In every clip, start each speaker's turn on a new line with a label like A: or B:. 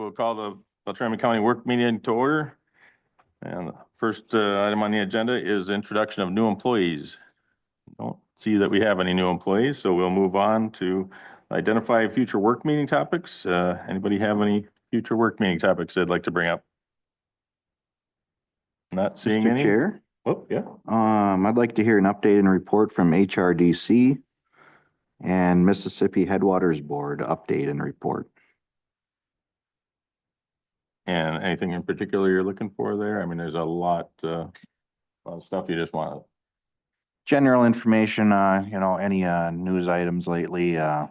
A: We'll call the Beltrami County Work Meeting to order. And the first item on the agenda is introduction of new employees. Don't see that we have any new employees, so we'll move on to identify future work meeting topics. Anybody have any future work meeting topics they'd like to bring up? Not seeing
B: Mr.
A: any.
B: Chair,
A: Oh, yeah.
B: I'd like to hear an update and report from HRDC and Mississippi Headwaters Board update and report.
A: And anything in particular you're looking for there? I mean, there's a lot of stuff you just want.
B: General information, any news items lately,
A: I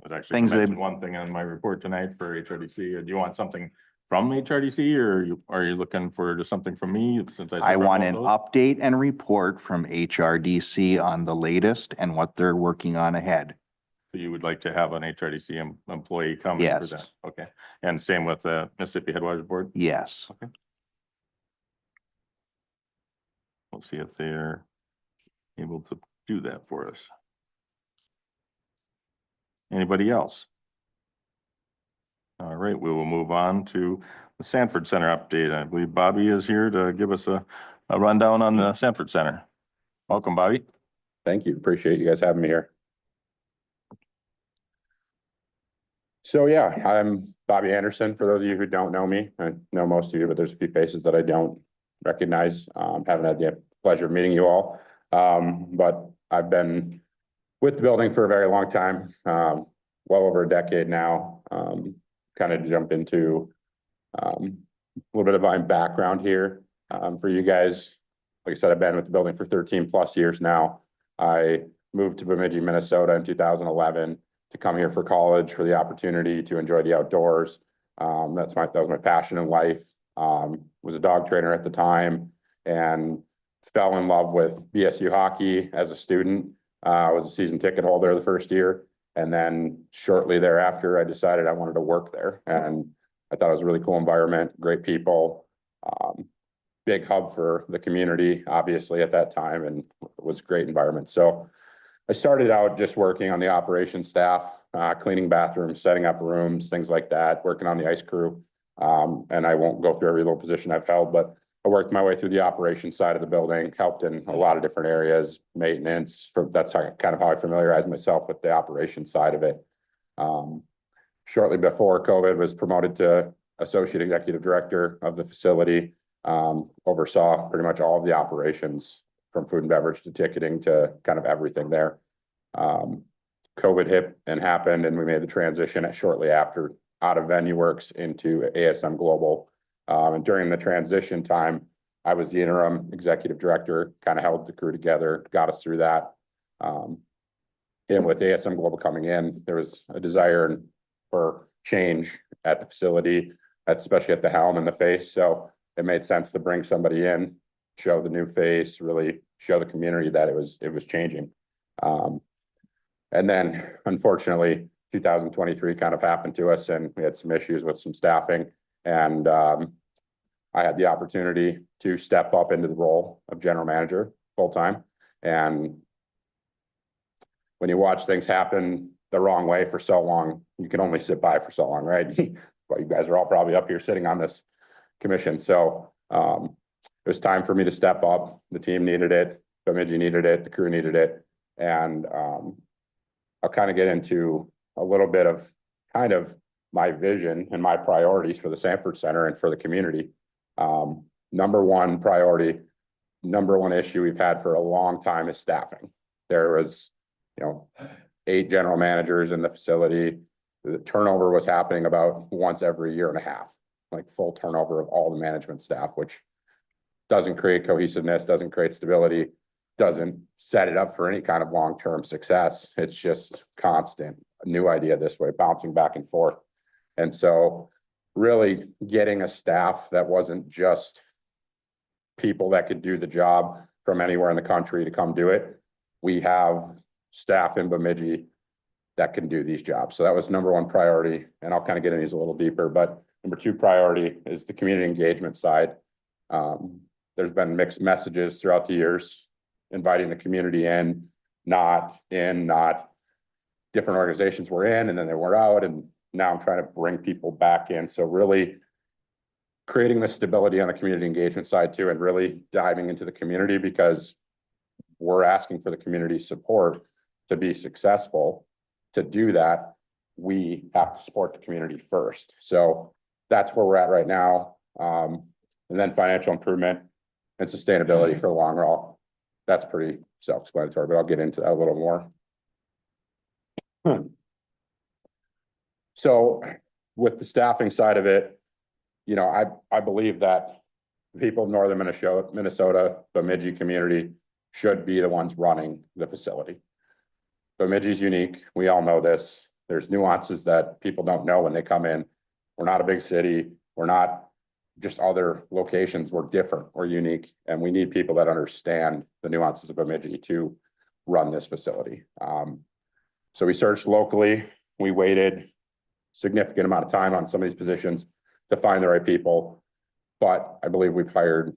A: was actually
B: things that-
A: mentioned one thing on my report tonight for HRDC. Do you want something from HRDC or are you looking for just something from me since
B: I want an update and report from HRDC on the latest and what they're working on ahead.
A: So you would like to have an HRDC employee come and
B: Yes.
A: present? Okay. And same with the Mississippi Headwaters Board?
B: Yes.
A: Okay. We'll see if they're able to do that for us. Anybody else? All right, we will move on to the Sanford Center update. I believe Bobby is here to give us a rundown on the Sanford Center. Welcome, Bobby.
C: Thank you. Appreciate you guys having me here. So yeah, I'm Bobby Anderson. For those of you who don't know me, I know most of you, but there's a few faces that I don't recognize. Haven't had the pleasure of meeting you all. But I've been with the building for a very long time, well over a decade now. Kind of jump into a little bit of my background here for you guys. Like I said, I've been with the building for 13 plus years now. I moved to Bemidji, Minnesota in 2011 to come here for college, for the opportunity to enjoy the outdoors. That was my passion in life. Was a dog trainer at the time and fell in love with BSU hockey as a student. I was a season ticket holder the first year. And then shortly thereafter, I decided I wanted to work there. And I thought it was a really cool environment, great people, big hub for the community, obviously at that time, and it was a great environment. So I started out just working on the operations staff, cleaning bathrooms, setting up rooms, things like that, working on the ice crew. And I won't go through every little position I've held, but I worked my way through the operations side of the building, helped in a lot of different areas, maintenance. That's kind of how I familiarized myself with the operations side of it. Shortly before COVID, was promoted to associate executive director of the facility, oversaw pretty much all of the operations from food and beverage to ticketing to kind of everything there. COVID hit and happened, and we made the transition shortly after out of VenueWorks into ASM Global. And during the transition time, I was the interim executive director, kind of held the crew together, got us through that. And with ASM Global coming in, there was a desire for change at the facility, especially at the helm and the face. So it made sense to bring somebody in, show the new face, really show the community that it was changing. And then unfortunately, 2023 kind of happened to us and we had some issues with some staffing. And I had the opportunity to step up into the role of general manager full-time. And when you watch things happen the wrong way for so long, you can only sit by for so long, right? Well, you guys are all probably up here sitting on this commission. So it was time for me to step up. The team needed it. Bemidji needed it. The crew needed it. And I'll kind of get into a little bit of kind of my vision and my priorities for the Sanford Center and for the community. Number one priority, number one issue we've had for a long time is staffing. There was, 8 general managers in the facility. The turnover was happening about once every year and a half, like full turnover of all the management staff, which doesn't create cohesiveness, doesn't create stability, doesn't set it up for any kind of long-term success. It's just constant, a new idea this way, bouncing back and forth. And so really getting a staff that wasn't just people that could do the job from anywhere in the country to come do it. We have staff in Bemidji that can do these jobs. So that was number one priority. And I'll kind of get into these a little deeper, but number two priority is the community engagement side. There's been mixed messages throughout the years, inviting the community in, not different organizations were in, and then they were out, and Now I'm trying to bring people back in. So really creating the stability on the community engagement side too, and really diving into the community, because we're asking for the community support to be successful. To do that, we have to support the community first. So that's where we're at right now. And then financial improvement and sustainability for the long haul. That's pretty self-explanatory, but I'll get into that a little more. So with the staffing side of it, you know, I believe that people of northern Minnesota, Bemidji community should be the ones running the facility. Bemidji is unique. We all know this. There's nuances that people don't know when they come in. We're not a big city. We're not just other locations. We're different. We're unique. And we need people that understand the nuances of Bemidji to run this facility. So we searched locally. We waited significant amount of time on some of these positions to find the right people. But I believe we've hired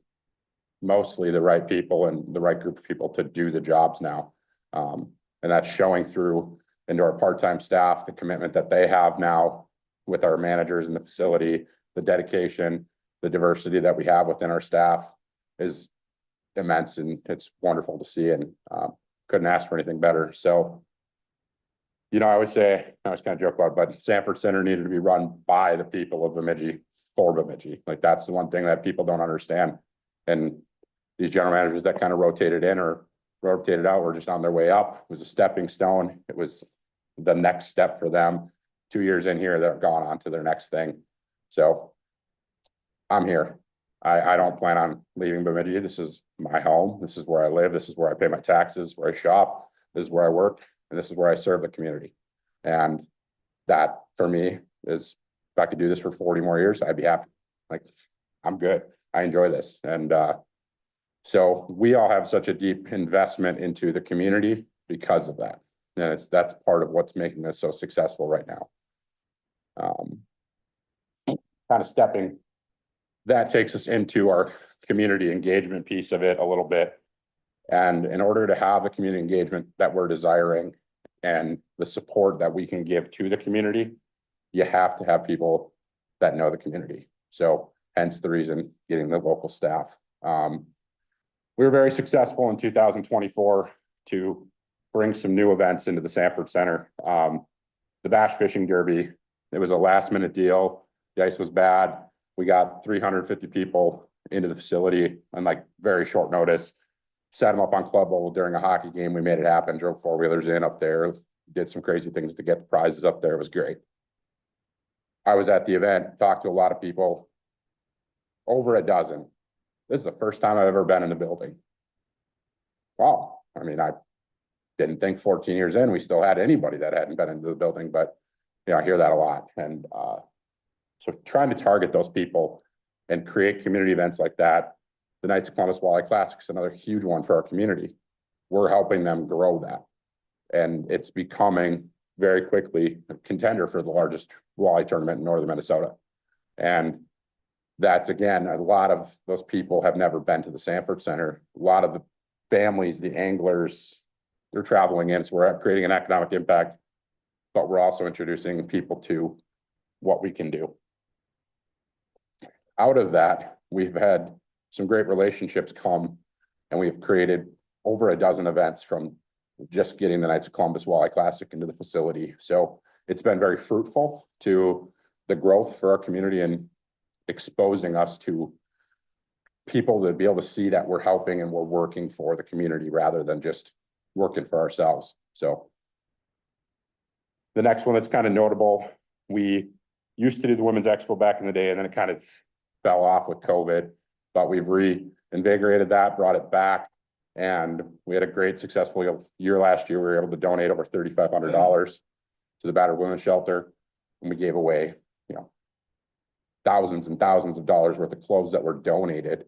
C: mostly the right people and the right group of people to do the jobs now. And that's showing through into our part-time staff, the commitment that they have now with our managers in the facility, the dedication, the diversity that we have within our staff is immense, and it's wonderful to see, and couldn't ask for anything better. So, you know, I always say, I was kind of joke about it, but Sanford Center needed to be run by the people of Bemidji for Bemidji. Like, that's the one thing that people don't understand. And these general managers that kind of rotated in or rotated out were just on their way up. It was a stepping stone. It was the next step for them. 2 years in here, they're gone on to their next thing. So I'm here. I don't plan on leaving Bemidji. This is my home. This is where I live. This is where I pay my taxes, where I shop. This is where I work. And this is where I serve the community. And that for me is, if I could do this for 40 more years, I'd be happy. Like, I'm good. I enjoy this. And so we all have such a deep investment into the community because of that. And that's part of what's making us so successful right now. Kind of stepping, that takes us into our community engagement piece of it a little bit. And in order to have the community engagement that we're desiring and the support that we can give to the community, you have to have people that know the community. So hence the reason getting the local staff. We were very successful in 2024 to bring some new events into the Sanford Center. The Bass Fishing Derby, it was a last minute deal. The ice was bad. We got 350 people into the facility on like very short notice. Set them up on club bowl during a hockey game. We made it happen, drove four-wheelers in up there, did some crazy things to get the prizes up there. It was great. I was at the event, talked to a lot of people, over a dozen. This is the first time I've ever been in the building. Wow. I mean, I didn't think 14 years in, we still had anybody that hadn't been into the building, but you know, I hear that a lot. And so trying to target those people and create community events like that. The Knights of Columbus Walleye Classic is another huge one for our community. We're helping them grow that. And it's becoming very quickly a contender for the largest walleye tournament in northern Minnesota. And that's, again, a lot of those people have never been to the Sanford Center. A lot of the families, the anglers, they're traveling in. So we're creating an economic impact, but we're also introducing people to what we can do. Out of that, we've had some great relationships come, and we've created over a dozen events from just getting the Knights of Columbus Walleye Classic into the facility. So it's been very fruitful to the growth for our community and exposing us to people to be able to see that we're helping and we're working for the community rather than just working for ourselves. So the next one that's kind of notable, we used to do the Women's Expo back in the day, and then it kind of fell off with COVID, but we've reinvigorated that, brought it back, and we had a great successful year last year. We were able to donate over $3,500 to the battered women's shelter, and we gave away, you know, thousands and thousands of dollars worth of clothes that were donated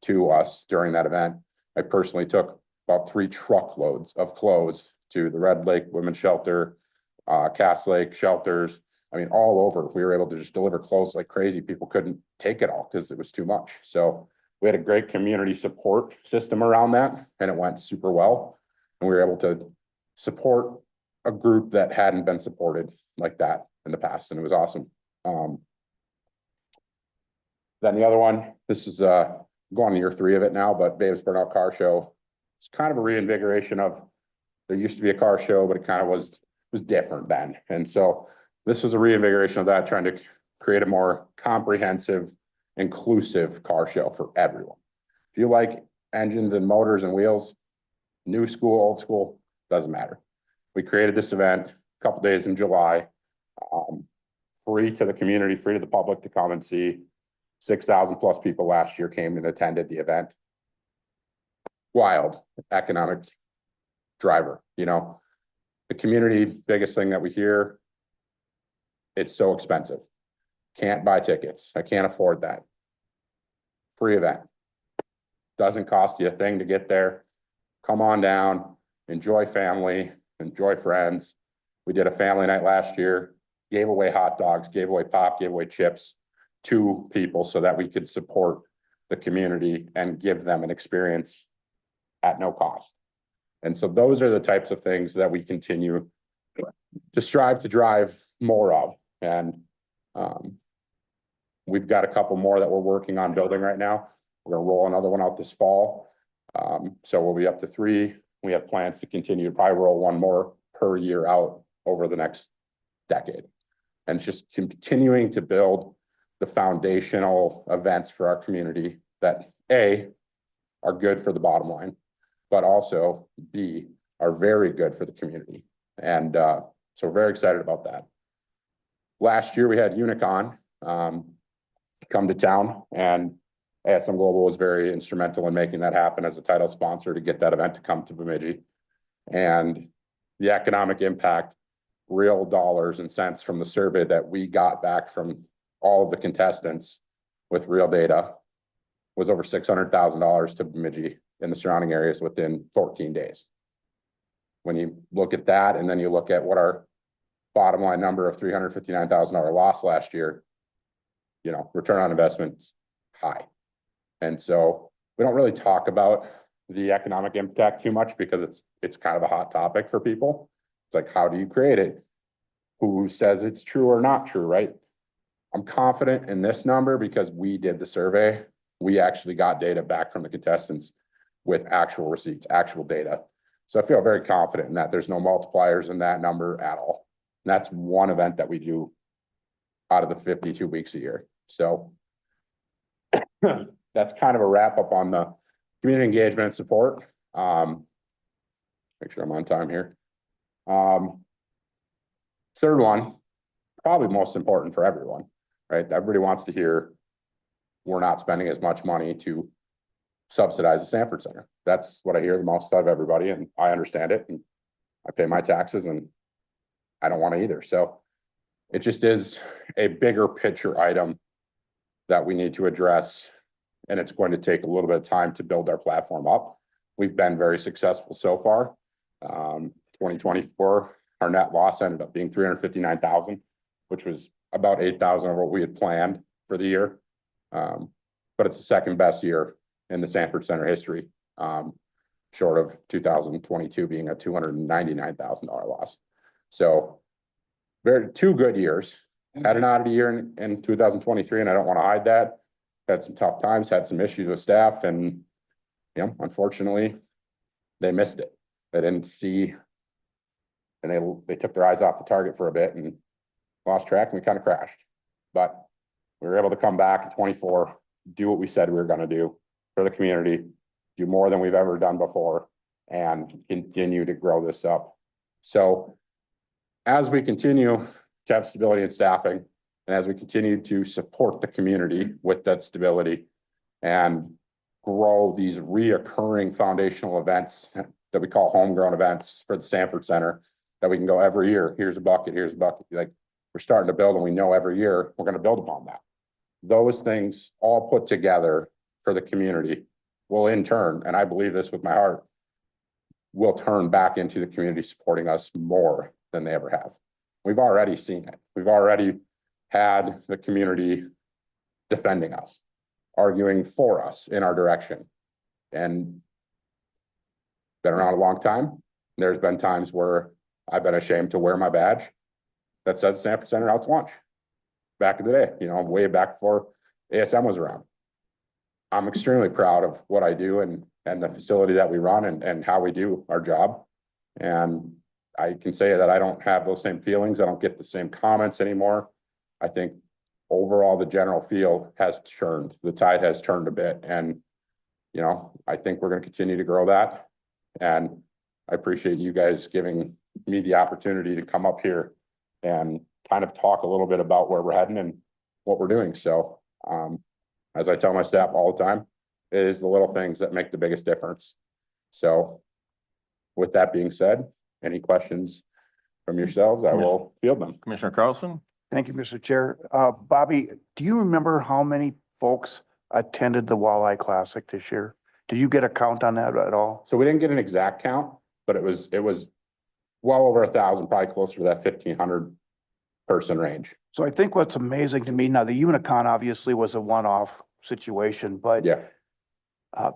C: to us during that event. I personally took about 3 truckloads of clothes to the Red Lake Women's Shelter, Cass Lake shelters. I mean, all over. We were able to just deliver clothes like crazy. People couldn't take it all because it was too much. So we had a great community support system around that, and it went super well. And we were able to support a group that hadn't been supported like that in the past, and it was awesome. Then the other one, this is going on year 3 of it now, but Babe's Burnout Car Show. It's kind of a reinvigoration of, there used to be a car show, but it kind of was different then. And so this was a reinvigoration of that, trying to create a more comprehensive, inclusive car show for everyone. If you like engines and motors and wheels, new school, old school, doesn't matter. We created this event a couple days in July, free to the community, free to the public to come and see. 6,000 plus people last year came and attended the event. Wild economic driver, you know, the community, biggest thing that we hear, it's so expensive. Can't buy tickets. I can't afford that. Free event. Doesn't cost you a thing to get there. Come on down, enjoy family, enjoy friends. We did a family night last year, gave away hot dogs, gave away pop, gave away chips to people so that we could support the community and give them an experience at no cost. And so those are the types of things that we continue to strive to drive more of. And we've got a couple more that we're working on building right now. We're gonna roll another one out this fall. So we'll be up to 3. We have plans to continue to probably roll 1 more per year out over the next decade. And it's just continuing to build the foundational events for our community that A, are good for the bottom line, but also B, are very good for the community. And so we're very excited about that. Last year we had Unicon come to town, and ASM Global was very instrumental in making that happen as a title sponsor to get that event to come to Bemidji. And the economic impact, real dollars and cents from the survey that we got back from all of the contestants with real data, was over $600,000 to Bemidji in the surrounding areas within 14 days. When you look at that, and then you look at what our bottom line number of $359,000 loss last year, you know, return on investment's high. And so we don't really talk about the economic impact too much because it's kind of a hot topic for people. It's like, how do you create it? Who says it's true or not true, right? I'm confident in this number because we did the survey. We actually got data back from the contestants with actual receipts, actual data. So I feel very confident in that. There's no multipliers in that number at all. And that's one event that we do out of the 52 weeks a year. So that's kind of a wrap up on the community engagement and support. Make sure I'm on time here. Third one, probably most important for everyone, right? Everybody wants to hear we're not spending as much money to subsidize the Sanford Center. That's what I hear the most out of everybody, and I understand it, and I pay my taxes, and I don't want to either. So it just is a bigger picture item that we need to address, and it's going to take a little bit of time to build our platform up. We've been very successful so far. 2024, our net loss ended up being $359,000, which was about $8,000 of what we had planned for the year. But it's the second best year in the Sanford Center history, short of 2022 being a $299,000 loss. So two good years. Had an oddity year in 2023, and I don't want to hide that. Had some tough times, had some issues with staff, and you know, unfortunately, they missed it. They didn't see, and they took their eyes off the target for a bit and lost track, and we kind of crashed. But we were able to come back in 24, do what we said we were going to do for the community, do more than we've ever done before, and continue to grow this up. So as we continue to have stability in staffing, and as we continue to support the community with that stability and grow these reoccurring foundational events that we call homegrown events for the Sanford Center, that we can go every year, here's a bucket, here's a bucket. Like, we're starting to build, and we know every year we're going to build upon that. Those things all put together for the community will in turn, and I believe this with my heart, will turn back into the community supporting us more than they ever have. We've already seen it. We've already had the community defending us, arguing for us in our direction. And been around a long time. There's been times where I've been ashamed to wear my badge. that says Sanford Center Out's lunch. Back in the day, you know, way back before ASM was around. I'm extremely proud of what I do and the facility that we run and how we do our job. And I can say that I don't have those same feelings. I don't get the same comments anymore. I think overall, the general feel has turned, the tide has turned a bit. And, you know, I think we're going to continue to grow that. And I appreciate you guys giving me the opportunity to come up here and kind of talk a little bit about where we're heading and what we're doing. So, as I tell my staff all the time, it is the little things that make the biggest difference. So with that being said, any questions from yourselves, I will field them.
A: Commissioner Carlson?
D: Thank you, Mr. Chair. Bobby, do you remember how many folks attended the Walleye Classic this year? Did you get a count on that at all?
C: So we didn't get an exact count, but it was well over 1,000, probably closer to that 1,500 person range.
D: So I think what's amazing to me now, the Unicon obviously was a one-off situation, but
C: Yeah,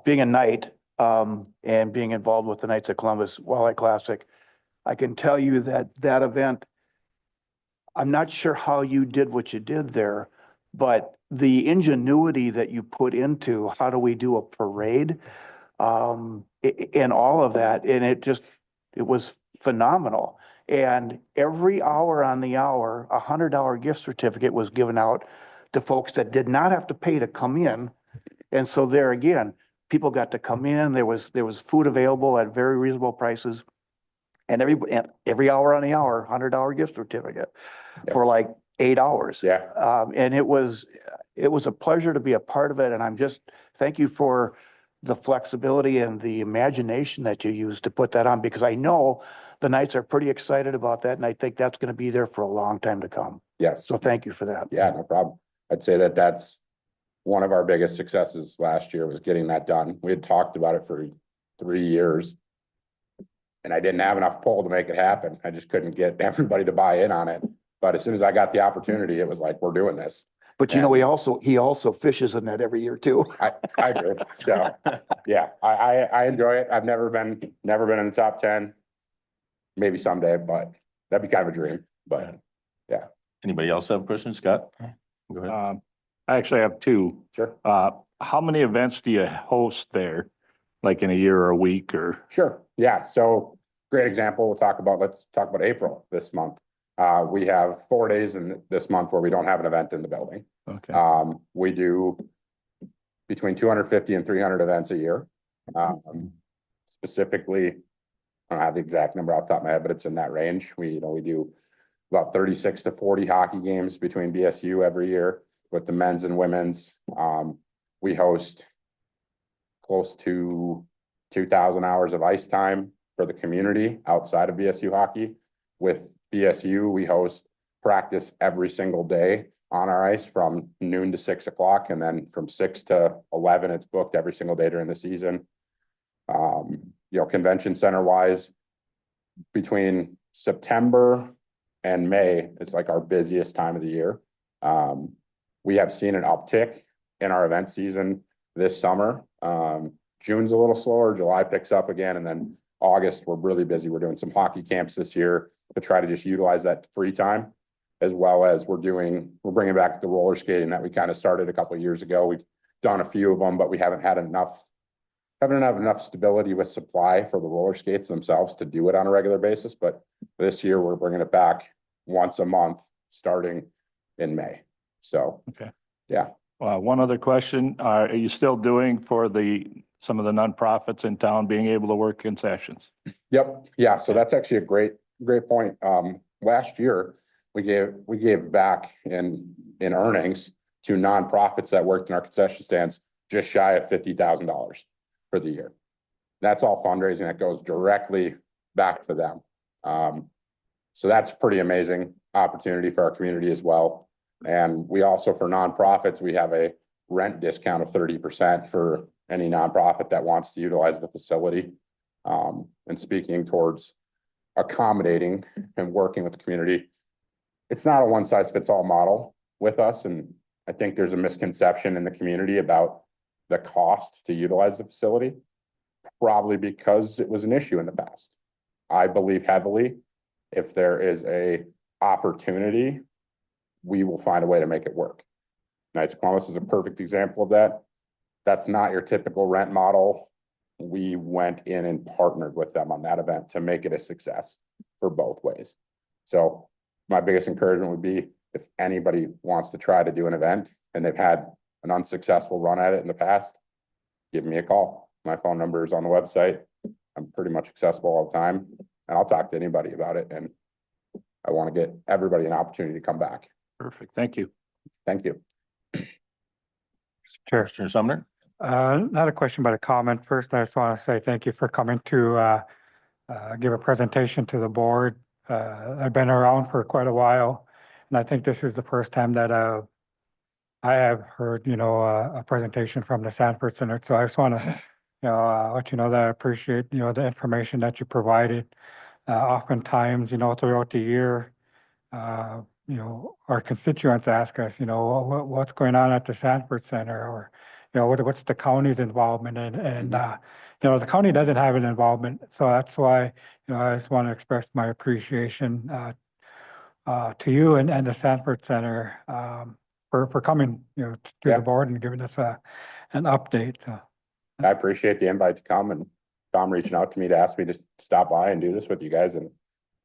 D: being a knight and being involved with the Knights of Columbus Walleye Classic, I can tell you that that event, I'm not sure how you did what you did there, but the ingenuity that you put into how do we do a parade and all of that, and it was phenomenal. And every hour on the hour, $100 gift certificate was given out to folks that did not have to pay to come in. And so there again, people got to come in, there was food available at very reasonable prices. And every hour on the hour, $100 gift certificate for like 8 hours.
C: yeah,
D: And it was a pleasure to be a part of it. And thank you for the flexibility and the imagination that you used to put that on, because I know the Knights are pretty excited about that. And I think that's going to be there for a long time to come.
C: yes.
D: So thank you for that.
C: Yeah, no problem. I'd say that that's one of our biggest successes last year was getting that done. We had talked about it for 3 years. And I didn't have enough pull to make it happen. I just couldn't get everybody to buy in on it. But as soon as I got the opportunity, it was like, we're doing this.
D: But you know, he also fishes in that every year too.
C: I do. So, yeah, I enjoy it. I've never been in the top 10. Maybe someday, but that'd be kind of a dream. But
A: Anybody else have questions? Scott? Go ahead.
E: I actually have two.
C: sure.
E: How many events do you host there? Like in a year or a week or?
C: Sure. Yeah. So great example. Let's talk about April this month. We have 4 days in this month where we don't have an event in the building.
E: Okay.
C: We do between 250 and 300 events a year. Specifically, I don't have the exact number off the top of my head, but it's in that range. We do about 36 to 40 hockey games between BSU every year with the men's and women's. We host close to 2,000 hours of ice time for the community outside of BSU hockey. With BSU, we host practice every single day on our ice from noon to 6 o'clock. And then from 6 to 11, it's booked every single day during the season. Convention center wise, between September and May, it's like our busiest time of the year. We have seen an uptick in our event season this summer. June's a little slower, July picks up again, and then August, we're really busy. We're doing some hockey camps this year to try to just utilize that free time, as well as we're bringing back the roller skating that we kind of started a couple of years ago. We've done a few of them, but we haven't had enough stability with supply for the roller skates themselves to do it on a regular basis. But this year we're bringing it back once a month, starting in May. So,
E: Okay.
C: Yeah.
E: One other question, are you still doing for some of the nonprofits in town being able to work concessions?
C: Yep. Yeah. So that's actually a great point. Last year we gave back in earnings to nonprofits that worked in our concession stands just shy of $50,000 for the year. That's all fundraising that goes directly back to them. So that's pretty amazing opportunity for our community as well. And we also, for nonprofits, we have a rent discount of 30% for any nonprofit that wants to utilize the facility. And speaking towards accommodating and working with the community, it's not a one size fits all model with us. And I think there's a misconception in the community about the cost to utilize the facility, probably because it was an issue in the past. I believe heavily if there is a opportunity, we will find a way to make it work. Knights of Columbus is a perfect example of that. That's not your typical rent model. We went in and partnered with them on that event to make it a success for both ways. So my biggest encouragement would be if anybody wants to try to do an event and they've had an unsuccessful run at it in the past, give me a call. My phone number is on the website. I'm pretty much accessible all the time, and I'll talk to anybody about it. And I want to get everybody an opportunity to come back.
E: Perfect. Thank you.
C: Thank you.
F: Chair,
A: Commissioner Sumner?
F: not a question, but a comment. First, I just want to say thank you for coming to give a presentation to the board. I've been around for quite a while, and I think this is the first time that I have heard, a presentation from the Sanford Center. So I just want to, let you know that I appreciate, the information that you provided. Oftentimes, throughout the year, our constituents ask us, what's going on at the Sanford Center, or, what's the county's involvement in? And, the county doesn't have an involvement. So that's why, I just want to express my appreciation to you and the Sanford Center for coming, to
C: Yeah.
F: the board and giving us an update.
C: I appreciate the invite to come, and Tom reaching out to me to ask me to stop by and do this with you guys. And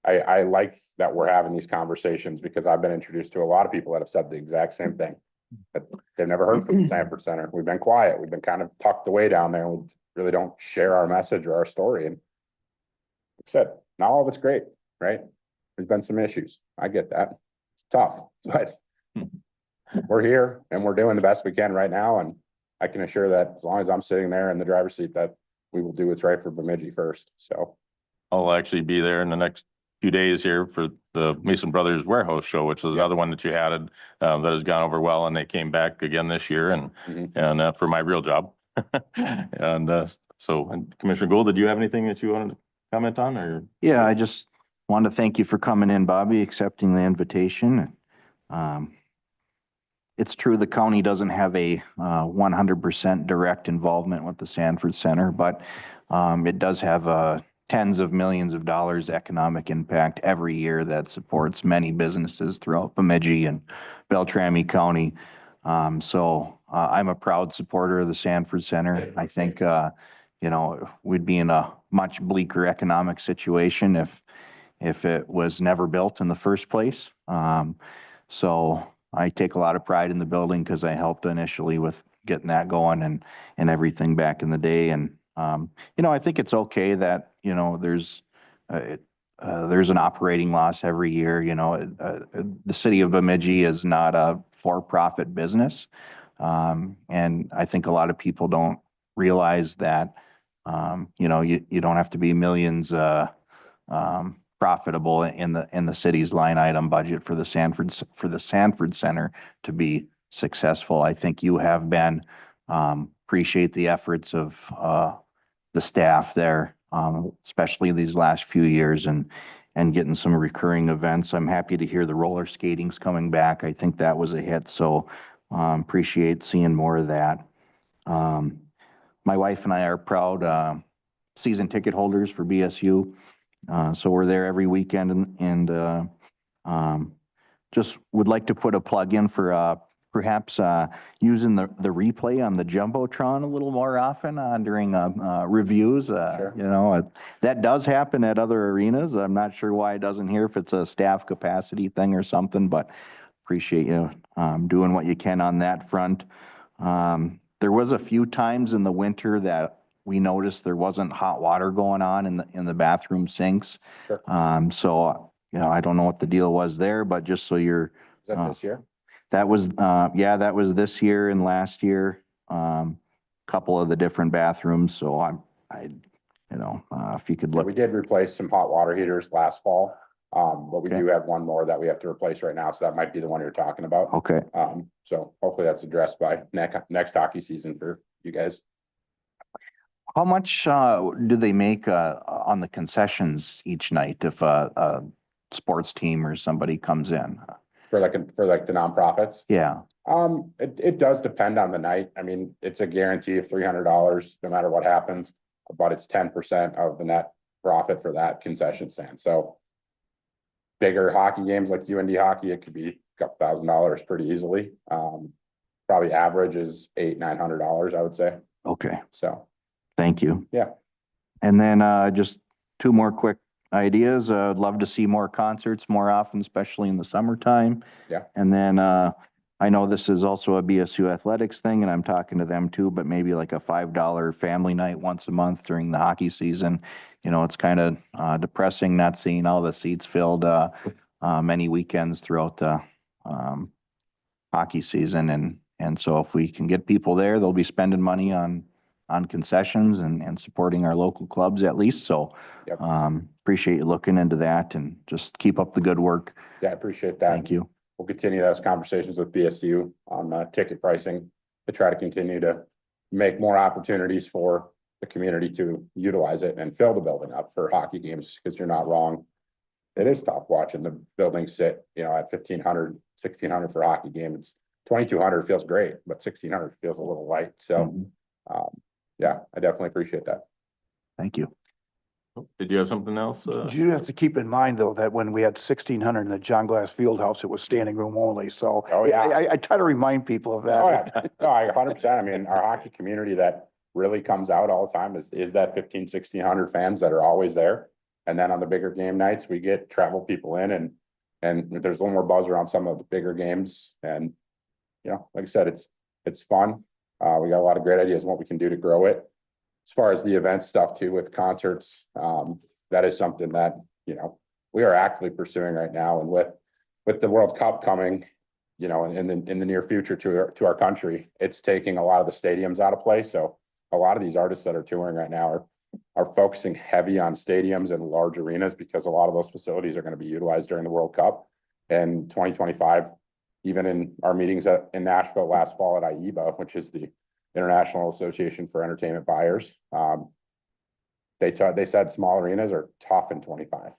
C: I like that we're having these conversations, because I've been introduced to a lot of people that have said the exact same thing. That they've never heard from the Sanford Center. We've been quiet. We've been kind of tucked away down there. And we really don't share our message or our story. And like I said, not all of it's great, right? There's been some issues. I get that. It's tough, but we're here and we're doing the best we can right now. And I can assure that as long as I'm sitting there in the driver's seat, that we will do what's right for Bemidji first. So
A: I'll actually be there in the next few days here for the Mason Brothers Warehouse Show, which is another one that you had that has gone over well, and they came back again this year and for my real job. And Commissioner Gould, did you have anything that you wanted to comment on, or?
B: Yeah, I just want to thank you for coming in, Bobby, accepting the invitation. It's true the county doesn't have a 100% direct involvement with the Sanford Center, but it does have tens of millions of dollars economic impact every year that supports many businesses throughout Bemidji and Beltrami County. So I'm a proud supporter of the Sanford Center. I think, we'd be in a much bleaker economic situation if it was never built in the first place. So I take a lot of pride in the building because I helped initially with getting that going and everything back in the day. And, I think it's okay that, there's an operating loss every year. The city of Bemidji is not a for-profit business. And I think a lot of people don't realize that, you don't have to be millions profitable in the city's line item budget for the Sanford Center to be successful. I think you have been. Appreciate the efforts of the staff there, especially these last few years, and getting some recurring events. I'm happy to hear the roller skating's coming back. I think that was a hit, so appreciate seeing more of that. My wife and I are proud season ticket holders for BSU. So we're there every weekend, and just would like to put a plug in for perhaps using the replay on the Jumbotron a little more often during reviews.
C: Sure.
B: That does happen at other arenas. I'm not sure why it doesn't here, if it's a staff capacity thing or something, but appreciate you doing what you can on that front. There was a few times in the winter that we noticed there wasn't hot water going on in the bathroom sinks.
C: Sure.
B: So, I don't know what the deal was there, but just so you're.
C: Is that this year?
B: That was, that was this year and last year, couple of the different bathrooms. So if you could
C: Yeah,
B: look.
C: we did replace some hot water heaters last fall. But we
B: Okay.
C: do have one more that we have to replace right now. So that might be the one you're talking about.
B: Okay.
C: So hopefully that's addressed by next hockey season for you guys.
B: How much do they make on the concessions each night if a sports team or somebody comes in?
C: For like the nonprofits.
B: Yeah.
C: It does depend on the night. I mean, it's a guarantee of $300 no matter what happens, but it's 10% of the net profit for that concession stand. So bigger hockey games like UND hockey, it could be a couple $1,000 pretty easily. Probably average is $800-900, I would say.
B: Okay,
C: So,
B: thank you.
C: yeah.
B: And then just two more quick ideas. I'd love to see more concerts more often, especially in the summertime.
C: Yeah.
B: And then I know this is also a BSU athletics thing, and I'm talking to them too, but maybe like a $5 family night once a month during the hockey season. You know, it's kind of depressing not seeing all the seats filled many weekends throughout the hockey season. And so if we can get people there, they'll be spending money on concessions and supporting our local clubs at least. So
C: Yep.
B: appreciate you looking into that and just keep up the good work.
C: Yeah, I appreciate that.
B: Thank you.
C: We'll continue those conversations with BSU on ticket pricing to try to continue to make more opportunities for the community to utilize it and fill the building up for hockey games, because you're not wrong. It is tough watching the building sit, you know, at 1,500, 1,600 for a hockey game. It's 2,200 feels great, but 1,600 feels a little light. So, yeah, I definitely appreciate that.
B: Thank you.
A: Did you have something else?
D: You have to keep in mind, though, that when we had 1,600 in the John Glass Fieldhouse, it was standing room only. So
C: Oh, yeah.
D: I try to remind people of
C: Oh,
D: that.
C: yeah. No, I 100%. I mean, our hockey community that really comes out all the time is that 1,500, 1,600 fans that are always there. And then on the bigger game nights, we get travel people in and there's a little more buzz around some of the bigger games. And, you know, like I said, it's fun. We got a lot of great ideas on what we can do to grow it. As far as the event stuff too, with concerts, that is something that, you know, we are actively pursuing right now. And with the World Cup coming, you know, in the near future to our country, it's taking a lot of the stadiums out of play. So a lot of these artists that are touring right now are focusing heavy on stadiums and large arenas, because a lot of those facilities are going to be utilized during the World Cup. And 2025, even in our meetings in Nashville last fall at IEBA, which is the International Association for Entertainment Buyers, they said small arenas are tough in 25.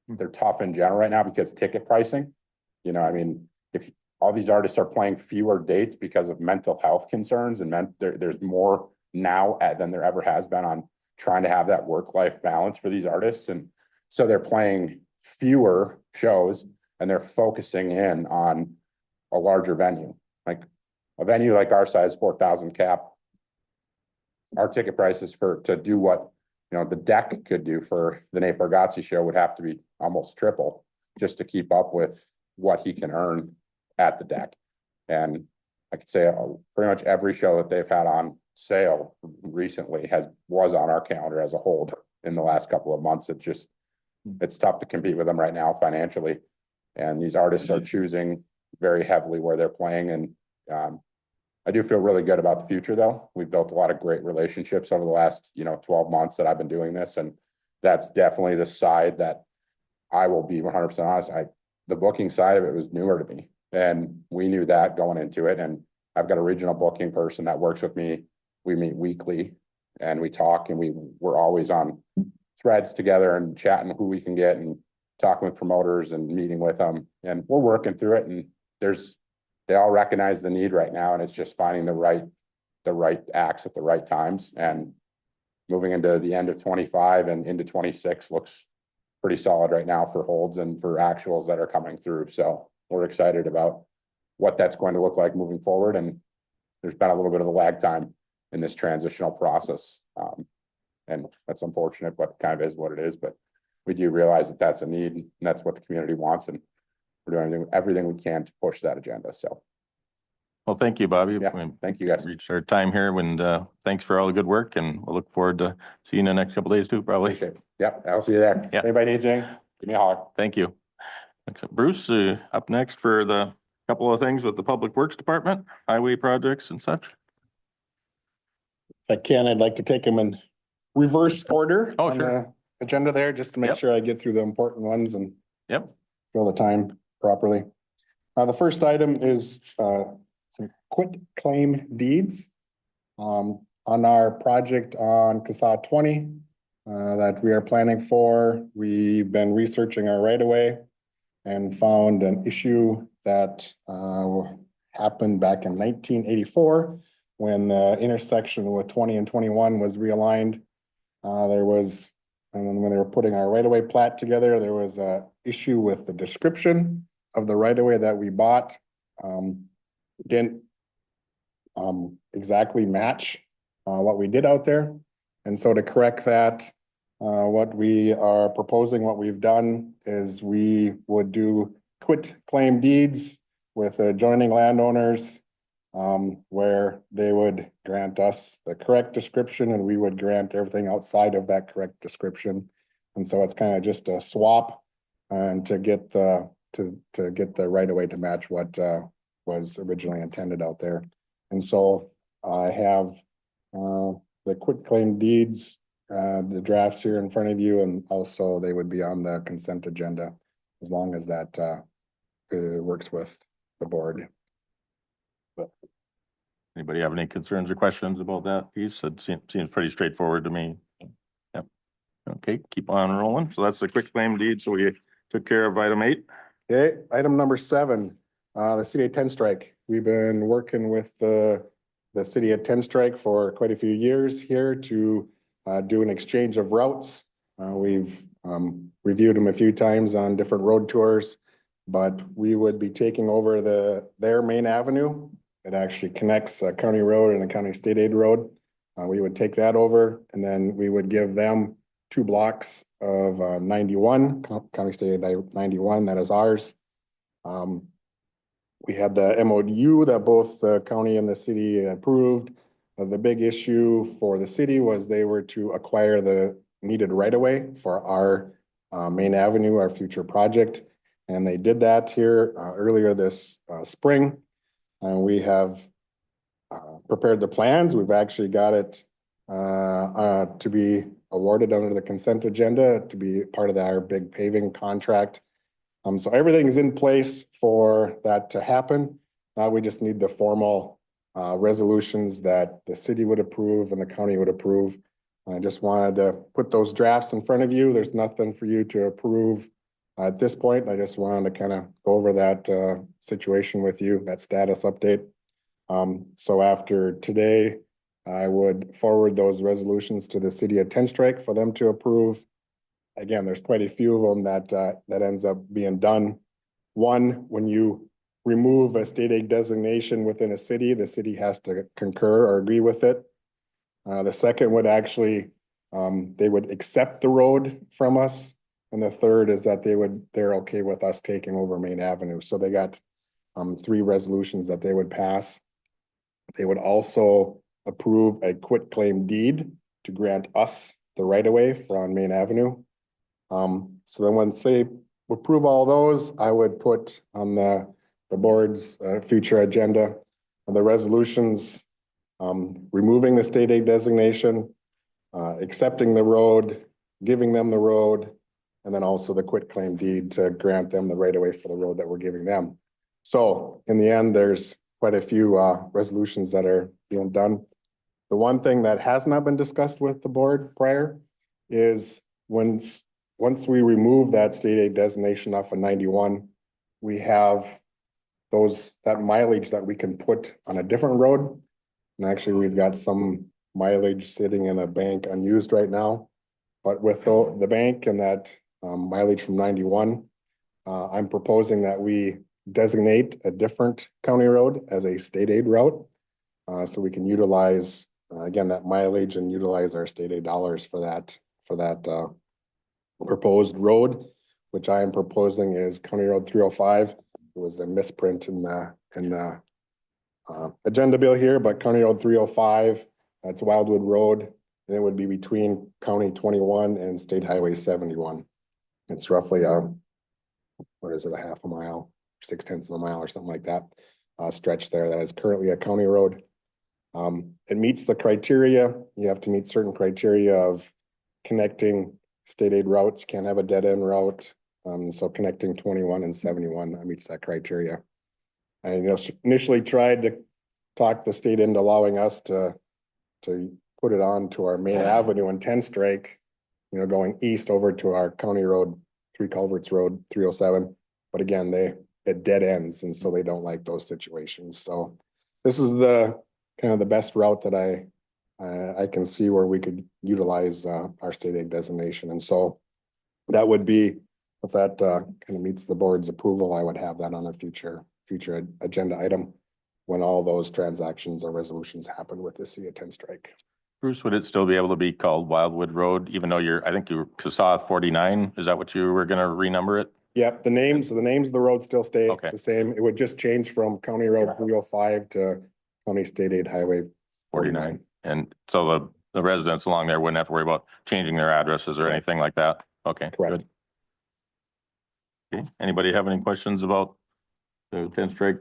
C: They're tough in general right now because ticket pricing. You know, I mean, if all these artists are playing fewer dates because of mental health concerns, and there's more now than there ever has been on trying to have that work-life balance for these artists. And so they're playing fewer shows and they're focusing in on a larger venue. Like a venue like our size, 4,000 cap, our ticket prices to do what, you know, the deck could do for the Nate Bargatze show would have to be almost triple just to keep up with what he can earn at the deck. And I could say pretty much every show that they've had on sale recently was on our calendar as a hold in the last couple of months. It's tough to compete with them right now financially. And these artists are choosing very heavily where they're playing. And I do feel really good about the future though. We've built a lot of great relationships over the last, 12 months that I've been doing this. And that's definitely the side that I will be 100% honest. The booking side of it was newer to me, and we knew that going into it. And I've got a regional booking person that works with me. We meet weekly and we talk, and we're always on threads together and chatting who we can get and talking with promoters and meeting with them. And we're working through it. And they all recognize the need right now. And it's just finding the right acts at the right times. And moving into the end of 25 and into 26 looks pretty solid right now for holds and for actuals that are coming through. So we're excited about what that's going to look like moving forward. And there's been a little bit of a lag time in this transitional process. And that's unfortunate, but kind of is what it is. But we do realize that that's a need, and that's what the community wants. And we're doing everything we can to push that agenda. So.
A: Well, thank you, Bobby.
C: Yeah,
A: We
C: thank you guys.
A: reached our time here, and thanks for all the good work, and we'll look forward to seeing you in the next couple of days too, probably.
C: Appreciate it. Yep, I'll see you there.
A: Yeah.
C: Anybody needs anything, give me a holler.
A: Thank you. Bruce, up next for the couple of things with the Public Works Department, highway projects and such.
G: If I can, I'd like to take them in reverse order.
A: Oh,
G: on
A: sure.
G: the agenda there, just to make
A: Yep.
G: sure I get through the important ones and
A: Yep.
G: fill the time properly. The first item is some quit claim deeds on our project on CSA 20 that we are planning for. We've been researching our right of way and found an issue that happened back in 1984 when the intersection with 20 and 21 was realigned. There was And then when they were putting our right-of-way plat together, there was a issue with the description of the right-of-way that we bought. Didn't exactly match what we did out there. And so to correct that, what we are proposing, what we've done is we would do quit claim deeds with adjoining landowners, where they would grant us the correct description and we would grant everything outside of that correct description. And so it's kind of just a swap and to get the get the right of way to match what was originally intended out there. And so I have the quit claim deeds, the drafts here in front of you, and also they would be on the consent agenda as long as that works with the board.
A: Anybody have any concerns or questions about that piece? It seems pretty straightforward to me. Yep. Okay, keep on rolling. So that's the quick claim deed. So we took care of item 8.
G: Okay, item number 7, the city of 10 strike. We've been working with the city of 10 strike for quite a few years here to do an exchange of routes. We've reviewed them a few times on different road tours, but we would be taking over their main avenue. It actually connects a county road and a county state aid road. We would take that over and then we would give them 2 blocks of 91, county state aid 91, that is ours. We had the MOU that both the county and the city approved. The big issue for the city was they were to acquire the needed right-of-way for our main avenue, our future project. And they did that here earlier this spring. And we have prepared the plans. We've actually got it to be awarded under the consent agenda to be part of our big paving contract. So everything is in place for that to happen. Now we just need the formal resolutions that the city would approve and the county would approve. I just wanted to put those drafts in front of you. There's nothing for you to approve at this point. I just wanted to kind of go over that situation with you, that status update. So after today, I would forward those resolutions to the city of 10 strike for them to approve. Again, there's quite a few of them that ends up being done. One, when you remove a state aid designation within a city, the city has to concur or agree with it. The second would actually, they would accept the road from us. And the third is that they're okay with us taking over Main Avenue. So they got 3 resolutions that they would pass. They would also approve a quit claim deed to grant us the right of way for on Main Avenue. So then once they approve all those, I would put on the board's future agenda the resolutions removing the state aid designation, accepting the road, giving them the road, and then also the quit claim deed to grant them the right of way for the road that we're giving them. So in the end, there's quite a few resolutions that are being done. The one thing that has not been discussed with the board prior is once we remove that state aid designation off of 91, we have that mileage that we can put on a different road. And actually, we've got some mileage sitting in a bank unused right now. But with the bank and that mileage from 91, I'm proposing that we designate a different county road as a state aid route. So we can utilize, again, that mileage and utilize our state aid dollars for that proposed road, which I am proposing is County Road 305. It was a misprint in the agenda bill here, but County Road 305, that's Wildwood Road, and it would be between County 21 and State Highway 71. It's roughly what is it, a half a mile, 0.6 of a mile or something like that, stretch there that is currently a county road. It meets the criteria. You have to meet certain criteria of connecting state aid routes. You can't have a dead end route. So connecting 21 and 71 meets that criteria. I initially tried to talk the state into allowing us to put it on to our main avenue in 10 strike, going east over to our county road, 3 Culverts Road, 307. But again, it dead ends, and so they don't like those situations. So this is the kind of the best route that I can see where we could utilize, our state aid designation. And so that would be, if that, kind of meets the board's approval, I would have that on a future agenda item when all those transactions or resolutions happen with the city of Ten Strike.
A: Bruce, would it still be able to be called Wildwood Road, even though I think you were CSAH 49? Is that what you were gonna renumber it?
G: Yep, the names of the road still stay
A: Okay.
G: the same. It would just change from County Road 305 to County State Aid Highway 49.
A: And so the residents along there wouldn't have to worry about changing their addresses or anything like that? Okay,
G: Correct.
A: good. Okay, anybody have any questions about the 10 Strike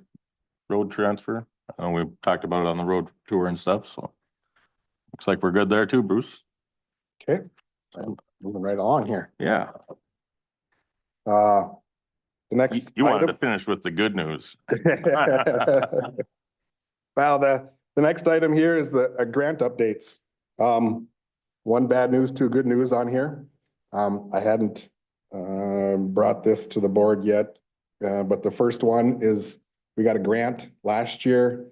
A: road transfer? I know we've talked about it on the road tour and stuff, so. Looks like we're good there too, Bruce.
G: Okay, I'm moving right along here.
A: Yeah,
G: The next.
A: you wanted to
G: item-
A: finish with the good news.
G: Well, the next item here is the grant updates. One bad news, two good news on here. I hadn't brought this to the board yet, but the first one is we got a grant last year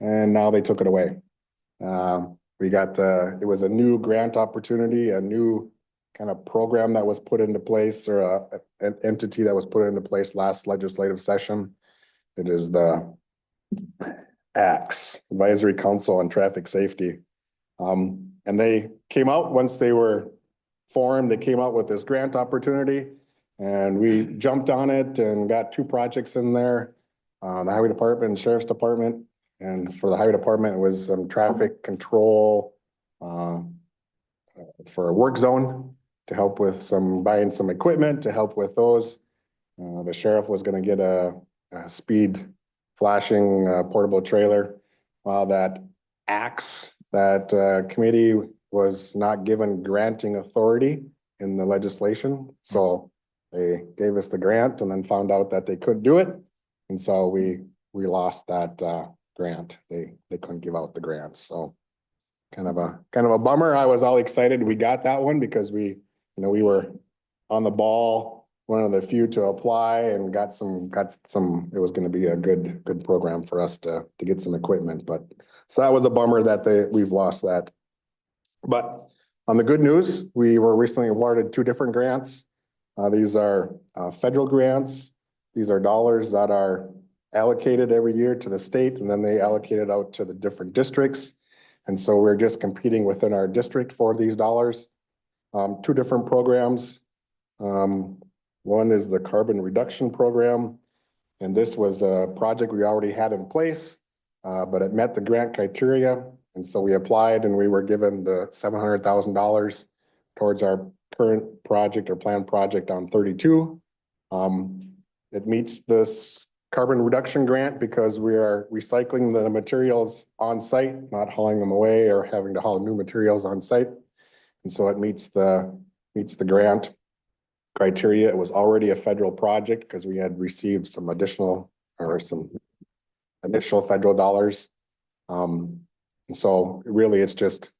G: and now they took it away. We got it was a new grant opportunity, a new kind of program that was put into place, or an entity that was put into place last legislative session. It is the ACTS, Advisory Council on Traffic Safety. And they came out, once they were formed, they came out with this grant opportunity and we jumped on it and got two projects in there. The Highway Department and Sheriff's Department. And for the Highway Department, it was some traffic control for a work zone to help with buying some equipment to help with those. The sheriff was gonna get a speed flashing portable trailer. While that committee was not given granting authority in the legislation. So they gave us the grant and then found out that they couldn't do it. And so we lost that grant. They couldn't give out the grants. So kind of a bummer. I was all excited we got that one because we were on the ball, one of the few to apply and got some, it was going to be a good program for us to get some equipment. But so that was a bummer that we've lost that. But on the good news, we were recently awarded two different grants. These are federal grants. These are dollars that are allocated every year to the state, and then they allocate it out to the different districts. And so we're just competing within our district for these dollars. Two different programs. One is the carbon reduction program. And this was a project we already had in place, but it met the grant criteria. And so we applied and we were given the $700,000 towards our current project or planned project on 32. It meets this carbon reduction grant because we are recycling the materials on site, not hauling them away or having to haul new materials on site. And so it meets the grant criteria. It was already a federal project because we had received some initial federal dollars. And so really it's just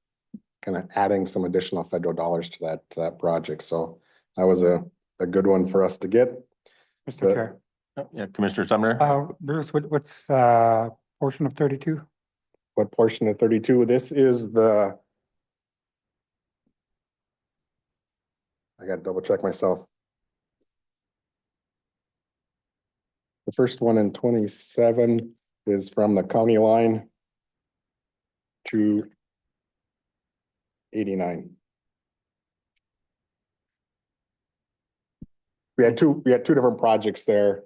G: kind of adding some additional federal dollars to that project. So that was a good one for us to get.
F: Mr. Chair.
A: Yeah, Commissioner Sumner.
F: Bruce, what's portion of 32?
G: What portion of 32? This is I got to double check myself. The first one in 27 is from the county line to 89. We had two different projects there.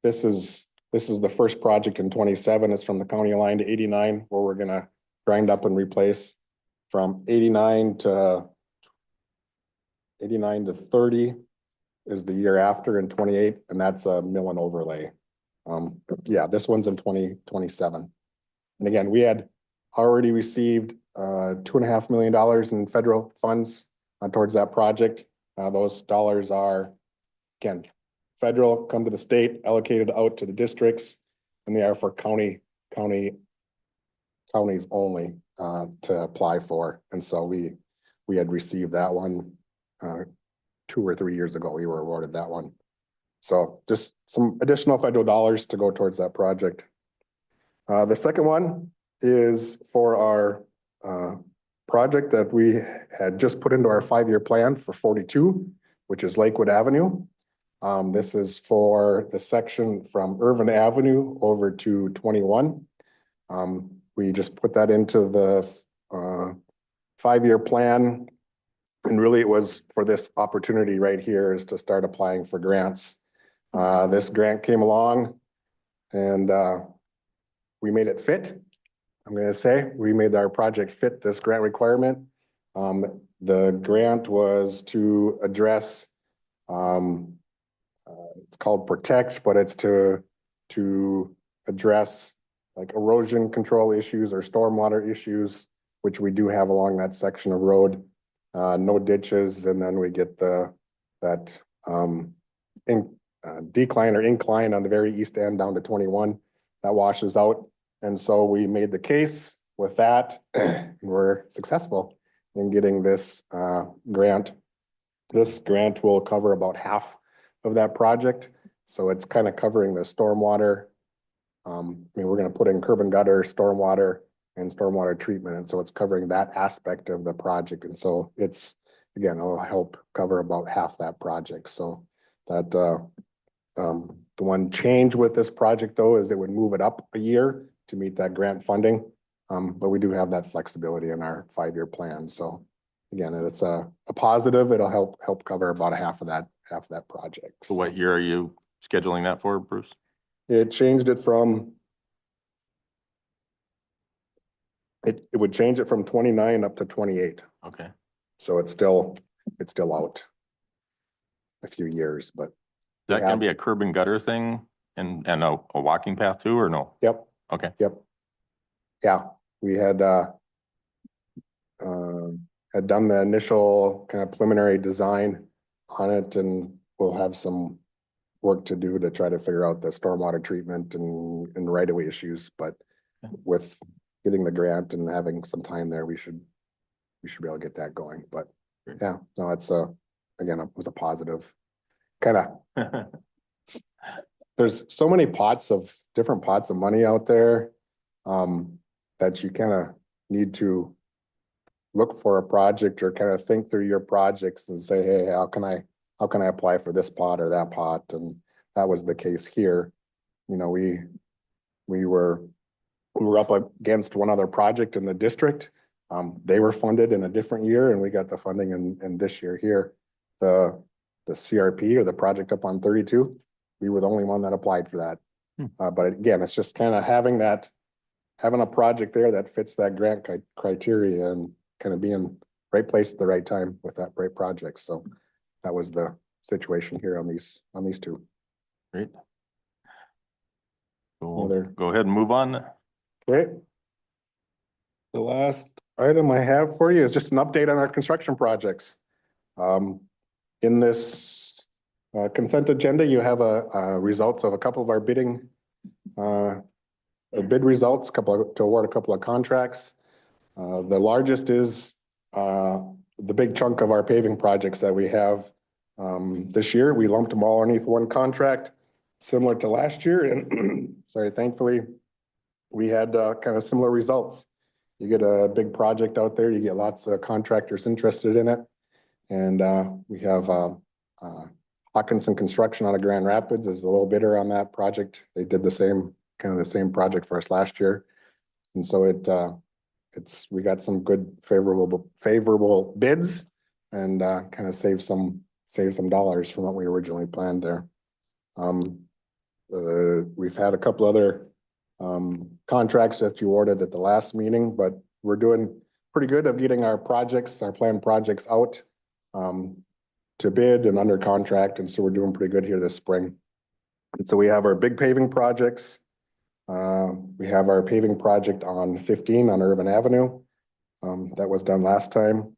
G: This is the first project in 27. It's from the county line to 89, where we're gonna grind up and replace from 89 to 30 is the year after in 28, and that's a mill and overlay. Yeah, this one's in 2027. And again, we had already received $2.5 million in federal funds towards that project. Those dollars are, again, federal, come to the state, allocated out to the districts, and they are for counties only to apply for. And so we had received that one 2 or 3 years ago. We were awarded that one. So just some additional federal dollars to go towards that project. The second one is for our project that we had just put into our 5-year plan for 42, which is Lakewood Avenue. This is for the section from Irvin Avenue over to 21. We just put that into the 5-year plan. And really it was for this opportunity right here is to start applying for grants. This grant came along and we made it fit. I'm going to say we made our project fit this grant requirement. The grant was to address, it's called Protect, but it's to address like erosion control issues or stormwater issues, which we do have along that section of road. No ditches, and then we get that decline or incline on the very east end down to 21 that washes out. And so we made the case with that and we're successful in getting this grant. This grant will cover about half of that project. So it's kind of covering the stormwater. I mean, we're going to put in curb and gutter, stormwater, and stormwater treatment. And so it's covering that aspect of the project. And so it's, again, it'll help cover about half that project. So that the one change with this project though is it would move it up a year to meet that grant funding. But we do have that flexibility in our 5-year plan. So again, it's a positive. It'll help cover about half of that project.
A: So what year are you scheduling that for, Bruce?
G: It changed it from, it would change it from 29 up to 28.
A: Okay.
G: So it's still out a few years, but.
A: That can be a curb and gutter thing and a walking path too, or no?
G: Yep.
A: Okay.
G: Yep. Yeah, we had done the initial kind of preliminary design on it, and we'll have some work to do to try to figure out the stormwater treatment and right-of-way issues. But with getting the grant and having some time there, we should be able to get that going. But yeah, no, it's again, it was a positive kind of. There's so many different pots of money out there that you kind of need to look for a project or kind of think through your projects and say, hey, how can I apply for this pot or that pot? And that was the case here. You know, we were up against one other project in the district. They were funded in a different year and we got the funding in this year here. The CRP or the project up on 32, we were the only one that applied for that. But again, it's just kind of having a project there that fits that grant criteria and kind of being right place at the right time with that right project. So that was the situation here on these two.
A: Great. So we'll go ahead and move on.
G: Great. The last item I have for you is just an update on our construction projects. In this consent agenda, you have results of a couple of our bidding bid results, to award a couple of contracts. The largest is the big chunk of our paving projects that we have this year. We lumped them all underneath one contract, similar to last year. And sorry, thankfully, we had kind of similar results. You get a big project out there, you get lots of contractors interested in it. And we have Hawkinson Construction out of Grand Rapids is a little bidder on that project. They did the same project for us last year. And so we got some good favorable bids and kind of save some dollars from what we originally planned there. We've had a couple other contracts that you awarded at the last meeting, but we're doing pretty good of getting our planned projects out to bid and under contract. And so we're doing pretty good here this spring. And so we have our big paving projects. We have our paving project on 15 on Irvin Avenue. That was done last time.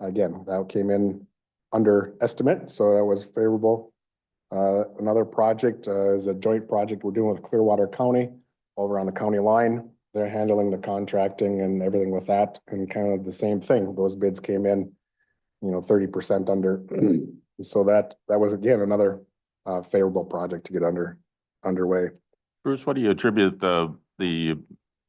G: Again, that came in under estimate, so that was favorable. Another project is a joint project we're doing with Clearwater County over on the county line. They're handling the contracting and everything with that, and kind of the same thing. Those bids came in, 30% under. So that was again another favorable project to get underway.
A: Bruce, what do you attribute the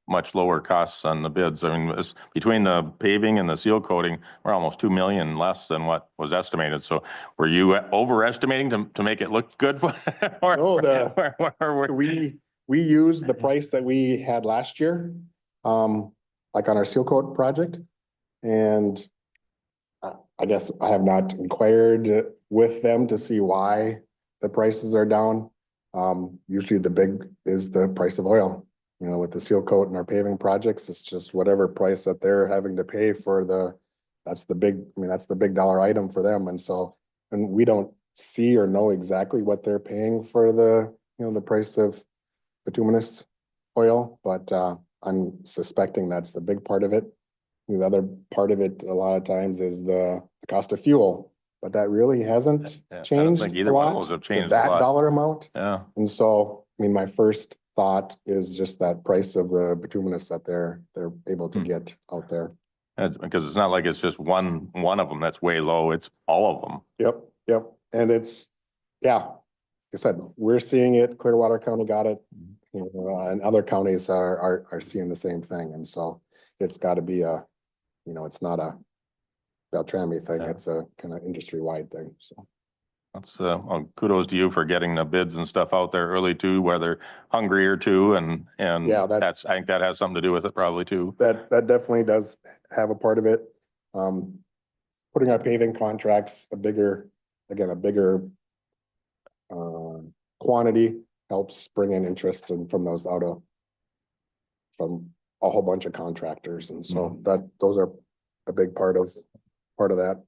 A: much lower costs on the bids. I mean, between the paving and the seal coating, we're almost 2 million less than what was estimated. So were you overestimating to make it look good?
G: No, we used the price that we had last year, like on our seal coat project. And I guess I have not inquired with them to see why the prices are down. Usually the big is the price of oil. You know, with the seal coat and our paving projects, it's just whatever price that they're having to pay for that's the big dollar item for them. And so, and we don't see or know exactly what they're paying for the price of bituminous oil, but I'm suspecting that's the big part of it. The other part of it, a lot of times, is the cost of fuel, but that really hasn't
A: Yeah, I don't
G: changed
A: think
G: a
A: either one of
G: lot
A: those have
G: to
A: changed a
G: that
A: lot.
G: dollar amount.
A: Yeah.
G: And so, I mean, my first thought is just that price of the bituminous that they're able to get out there.
A: Because it's not like it's just one of them that's way low. It's all of them.
G: Yep. And yeah, like I said, we're seeing it. Clearwater County got it. You know, and other counties are seeing the same thing. And so it's got to be it's not a Beltrami thing.
A: Yeah.
G: It's a kind of industry-wide thing. So
A: That's well, kudos to you for getting the bids and stuff out there early too, where they're hungrier too, and
G: Yeah,
A: I think that has something to do with it probably too.
G: that definitely does have a part of it. Putting our paving contracts a bigger quantity helps bring in interest from a whole bunch of contractors. And so those are a big part of that.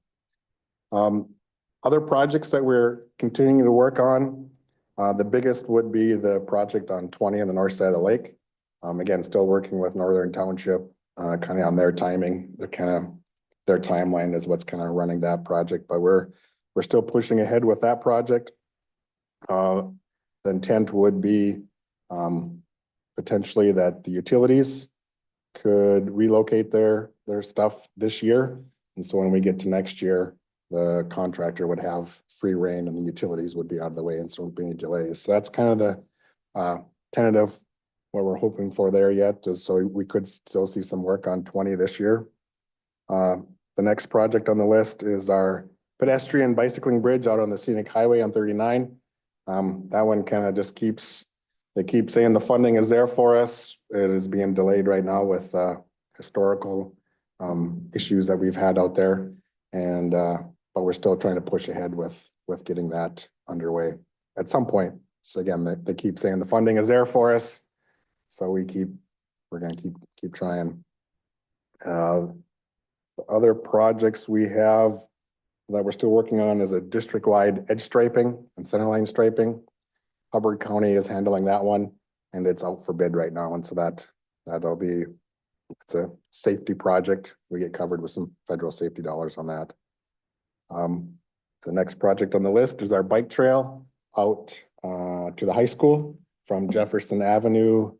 G: Other projects that we're continuing to work on, the biggest would be the project on 20 on the north side of the lake. Again, still working with Northern Township, kind of on their timing. Their timeline is what's kind of running that project, but we're still pushing ahead with that project. The intent would be potentially that the utilities could relocate their stuff this year. And so when we get to next year, the contractor would have free reign and the utilities would be out of the way and so won't be any delays. So that's kind of the tentative what we're hoping for there yet, is so we could still see some work on 20 this year. The next project on the list is our pedestrian bicycling bridge out on the scenic highway on 39. That one kind of just they keep saying the funding is there for us. It is being delayed right now with historical issues that we've had out there. And but we're still trying to push ahead with getting that underway at some point. So again, they keep saying the funding is there for us. So we're gonna keep trying. The other projects we have that we're still working on is a district-wide edge striping and centerline striping. Hubbard County is handling that one, and it's out for bid right now. And so it's a safety project. We get covered with some federal safety dollars on that. The next project on the list is our bike trail out to the high school from Jefferson Avenue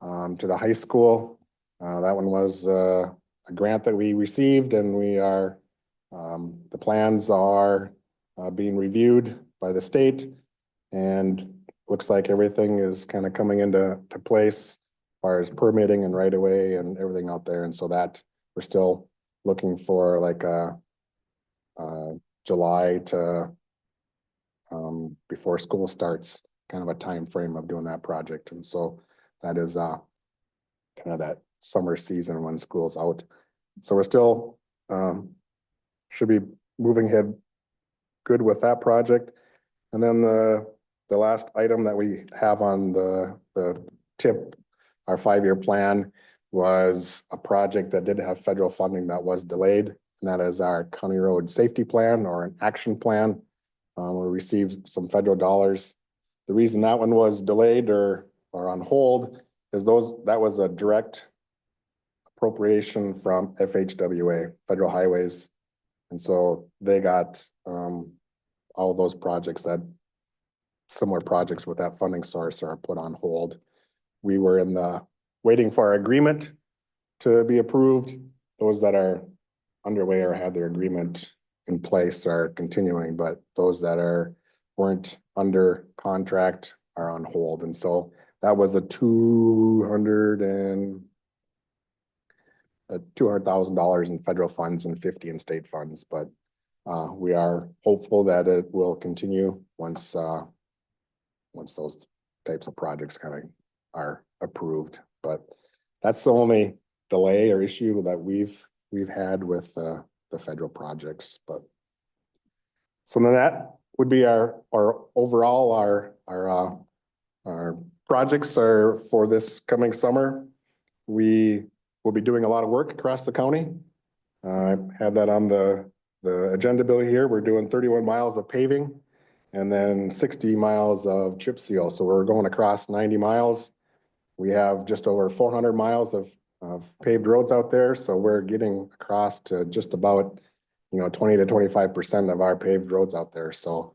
G: to the high school. That one was a grant that we received, and the plans are being reviewed by the state, and looks like everything is kind of coming into place as far as permitting and right of way and everything out there. And so that we're still looking for like July to before school starts, kind of a time frame of doing that project. And so that is kind of that summer season when school's out. So we're still should be moving ahead good with that project. And then the last item that we have on the tip, our 5-year plan, was a project that did have federal funding that was delayed. And that is our county road safety plan, or an action plan. We received some federal dollars. The reason that one was delayed or on hold is that was a direct appropriation from FHWA, Federal Highways. And so they got all those projects, that similar projects with that funding source, are put on hold. We were waiting for our agreement to be approved. Those that are underway or had their agreement in place are continuing, but those that weren't under contract are on hold. And so that was a $250 $200,000 in federal funds and 50 in state funds, but we are hopeful that it will continue once those types of projects kind of are approved. But that's the only delay or issue that we've had with the federal projects. But so then that would be our overall our projects are for this coming summer. We will be doing a lot of work across the county. I have that on the agenda bill here. We're doing 31 miles of paving and then 60 miles of chip seal. So we're going across 90 miles. We have just over 400 miles of paved roads out there. So we're getting across to just about, 20 to 25% of our paved roads out there. So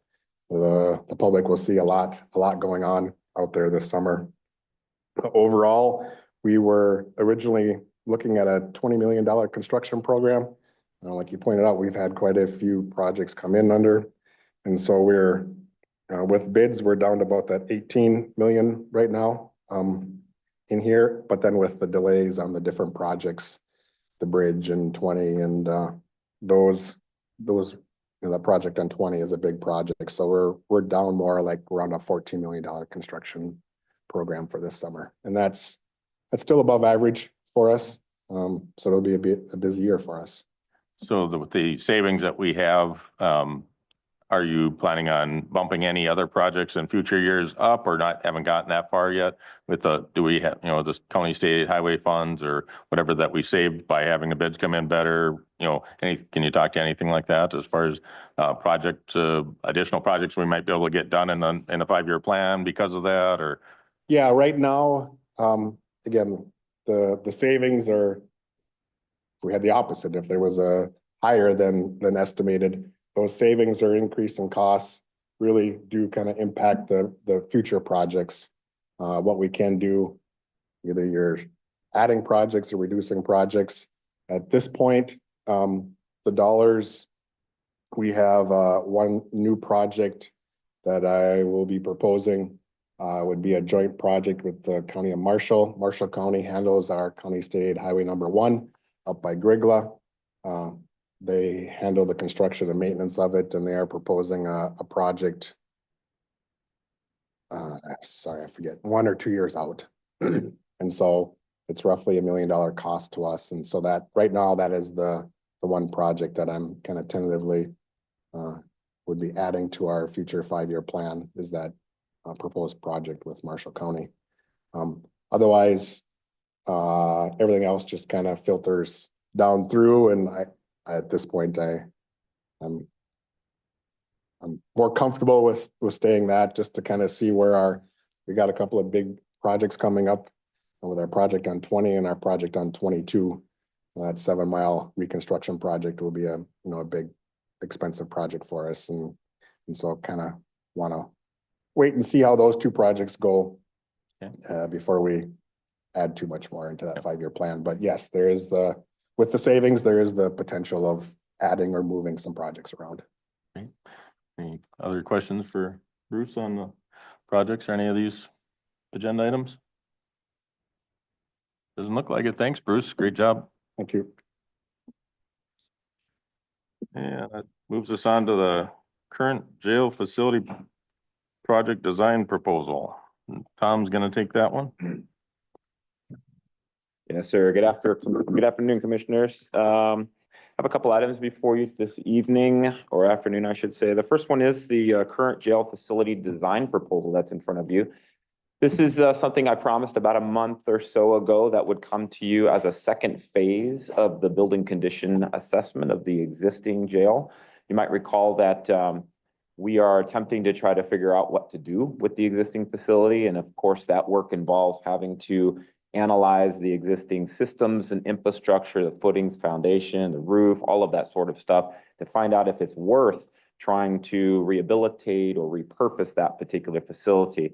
G: the public will see a lot going on out there this summer. Overall, we were originally looking at a $20 million construction program. Like you pointed out, we've had quite a few projects come in under. And so we're, with bids, we're down to about that 18 million right now in here. But then with the delays on the different projects, the bridge and 20 and those, the project on 20 is a big project. So we're down more like around a $14 million construction program for this summer. And that's still above average for us. So it'll be a busy year for us.
A: So with the savings that we have, are you planning on bumping any other projects in future years up or not, haven't gotten that far yet? Do we have, the county state highway funds or whatever that we saved by having the bids come in better? Can you talk to anything like that as far as additional projects we might be able to get done in the 5-year plan because of that, or?
G: Yeah, right now, again, the savings are, if we had the opposite, if there was a higher than estimated, those savings or increase in costs really do kind of impact the future projects. What we can do, either you're adding projects or reducing projects. At this point, the dollars, we have one new project that I will be proposing would be a joint project with the County of Marshall. Marshall County handles our County State Highway number 1 up by Grigla. They handle the construction and maintenance of it, and they are proposing a project. Sorry, I forget, 1 or 2 years out. And so it's roughly $1 million cost to us. And so that right now, that is the one project that I'm kind of tentatively would be adding to our future 5-year plan, is that proposed project with Marshall County. Otherwise, everything else just kind of filters down through, and at this point, I'm more comfortable with staying that, just to kind of see where we got a couple of big projects coming up with our project on 20 and our project on 22. That 7-mile reconstruction project will be a big expensive project for us, and so kind of want to wait and see how those 2 projects go before we add too much more into that 5-year plan. But yes, with the savings, there is the potential of adding or moving some projects around.
A: Okay. Any other questions for Bruce on the projects or any of these agenda items? Doesn't look like it. Thanks, Bruce. Great job.
G: Thank you.
A: Yeah, that moves us on to the current jail facility project design proposal. Tom's going to take that one.
H: Yes, sir. Good afternoon, commissioners. I have a couple items before you this evening, or afternoon, I should say. The first one is the current jail facility design proposal that's in front of you. This is something I promised about a month or so ago that would come to you as a second phase of the building condition assessment of the existing jail. You might recall that we are attempting to try to figure out what to do with the existing facility. And of course, that work involves having to analyze the existing systems and infrastructure, the footings, foundation, the roof, all of that sort of stuff, to find out if it's worth trying to rehabilitate or repurpose that particular facility.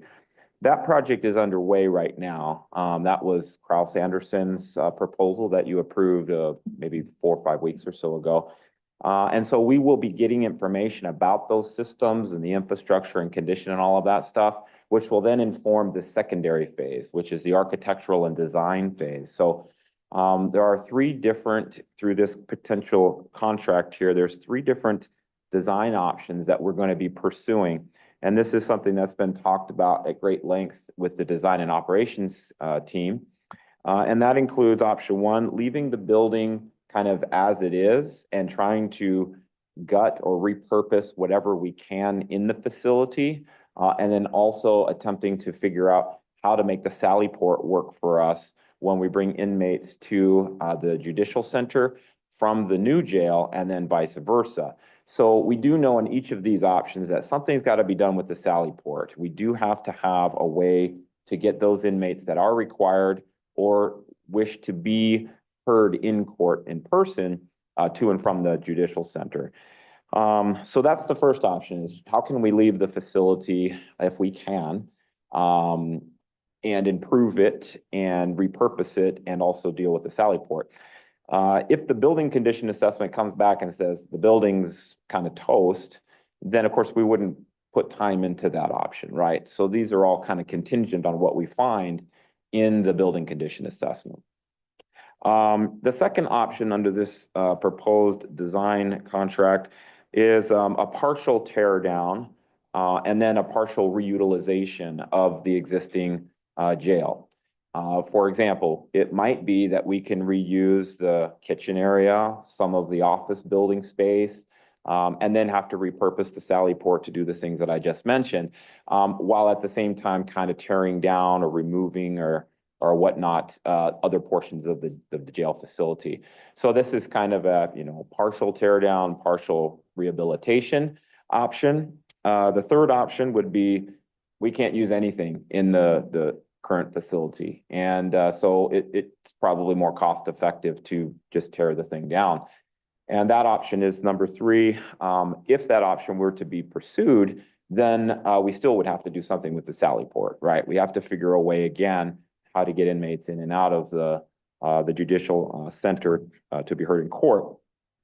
H: That project is underway right now. That was Kraus Anderson's proposal that you approved maybe 4 or 5 weeks or so ago. And so we will be getting information about those systems and the infrastructure and condition and all of that stuff, which will then inform the secondary phase, which is the architectural and design phase. So There are through this potential contract here, there's 3 different design options that we're going to be pursuing. And this is something that's been talked about at great length with the design and operations team. And that includes option 1, leaving the building kind of as it is and trying to gut or repurpose whatever we can in the facility. And then also attempting to figure out how to make the Sally Port work for us when we bring inmates to the judicial center from the new jail and then vice versa. So we do know in each of these options that something's got to be done with the Sally Port. We do have to have a way to get those inmates that are required or wish to be heard in court in person to and from the judicial center. So that's the first option, is how can we leave the facility if we can, and improve it and repurpose it and also deal with the Sally Port. If the building condition assessment comes back and says the building's kind of toast, then of course we wouldn't put time into that option, right? So these are all kind of contingent on what we find in the building condition assessment. The second option under this proposed design contract is a partial tear down and then a partial reutilization of the existing jail. For example, it might be that we can reuse the kitchen area, some of the office building space, and then have to repurpose the Sally Port to do the things that I just mentioned, while at the same time kind of tearing down or removing or whatnot, other portions of the jail facility. So this is kind of a, partial tear down, partial rehabilitation option. The third option would be, we can't use anything in the current facility. And so it's probably more cost effective to just tear the thing down. And that option is number 3. If that option were to be pursued, then we still would have to do something with the Sally Port, right? We have to figure a way again how to get inmates in and out of the judicial center to be heard in court.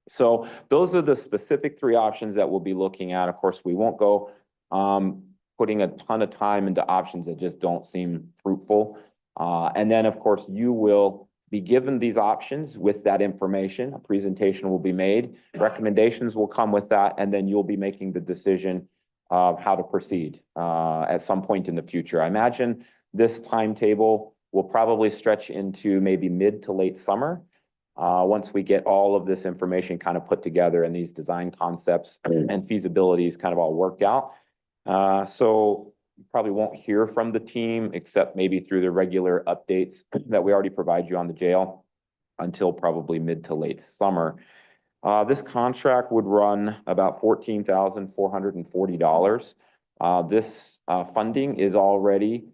H: So those are the specific 3 options that we'll be looking at. Of course, we won't go putting a ton of time into options that just don't seem fruitful. And then, of course, you will be given these options with that information. A presentation will be made. Recommendations will come with that, and then you'll be making the decision of how to proceed at some point in the future. I imagine this timetable will probably stretch into maybe mid to late summer once we get all of this information kind of put together and these design concepts and feasibilities kind of all worked out. So you probably won't hear from the team except maybe through the regular updates that we already provide you on the jail until probably mid to late summer. This contract would run about $14,440. This funding is already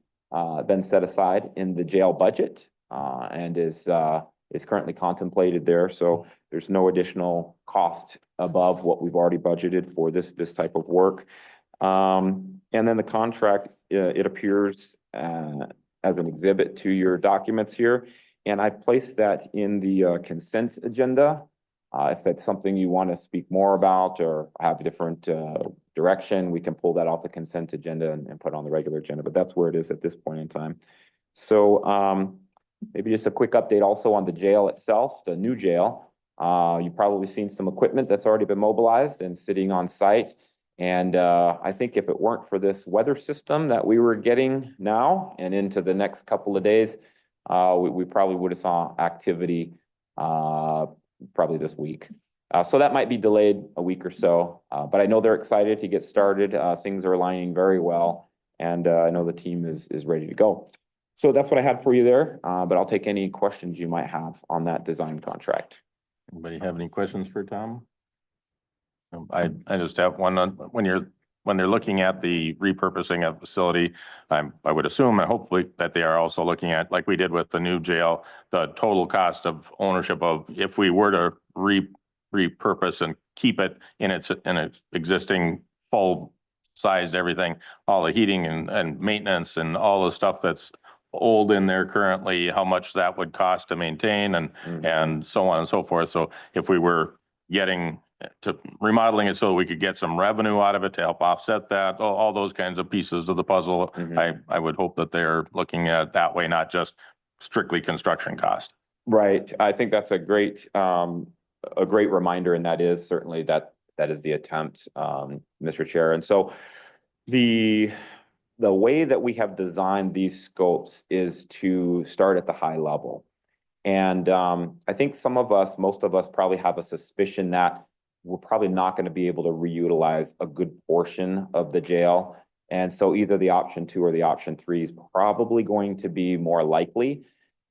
H: been set aside in the jail budget and is currently contemplated there. So there's no additional cost above what we've already budgeted for this type of work. And then the contract, it appears as an exhibit to your documents here. And I've placed that in the consent agenda. If that's something you want to speak more about or have a different direction, we can pull that off the consent agenda and put on the regular agenda, but that's where it is at this point in time. So maybe just a quick update also on the jail itself, the new jail. You've probably seen some equipment that's already been mobilized and sitting on site. And I think if it weren't for this weather system that we were getting now and into the next couple of days, we probably would have saw activity probably this week. So that might be delayed a week or so, but I know they're excited to get started. Things are aligning very well, and I know the team is ready to go. So that's what I had for you there, but I'll take any questions you might have on that design contract.
A: Anybody have any questions for Tom? I just have one on when they're looking at the repurposing of the facility. I would assume and hopefully that they are also looking at, like we did with the new jail, the total cost of ownership of if we were to repurpose and keep it in its existing full sized everything, all the heating and maintenance and all the stuff that's old in there currently, how much that would cost to maintain and so on and so forth. So if we were getting to remodeling it so we could get some revenue out of it to help offset that, all those kinds of pieces of the puzzle, I would hope that they're looking at it that way, not just strictly construction cost.
H: Right. I think that's a great reminder, and that is certainly that is the attempt, Mr. Chair. And so the way that we have designed these scopes is to start at the high level. And I think most of us probably have a suspicion that we're probably not going to be able to reutilize a good portion of the jail. And so either the option 2 or the option 3 is probably going to be more likely.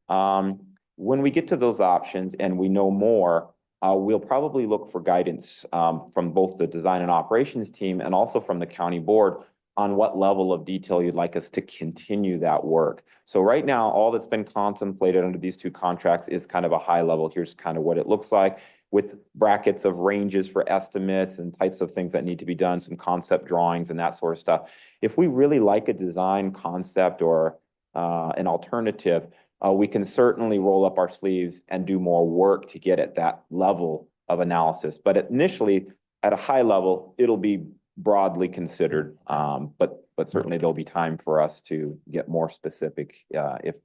H: When we get to those options and we know more, we'll probably look for guidance from both the design and operations team and also from the county board on what level of detail you'd like us to continue that work. So right now, all that's been contemplated under these 2 contracts is kind of a high level. Here's kind of what it looks like with brackets of ranges for estimates and types of things that need to be done, some concept drawings and that sort of stuff. If we really like a design concept or an alternative, we can certainly roll up our sleeves and do more work to get at that level of analysis. But initially, at a high level, it'll be broadly considered, but certainly there'll be time for us to get more specific if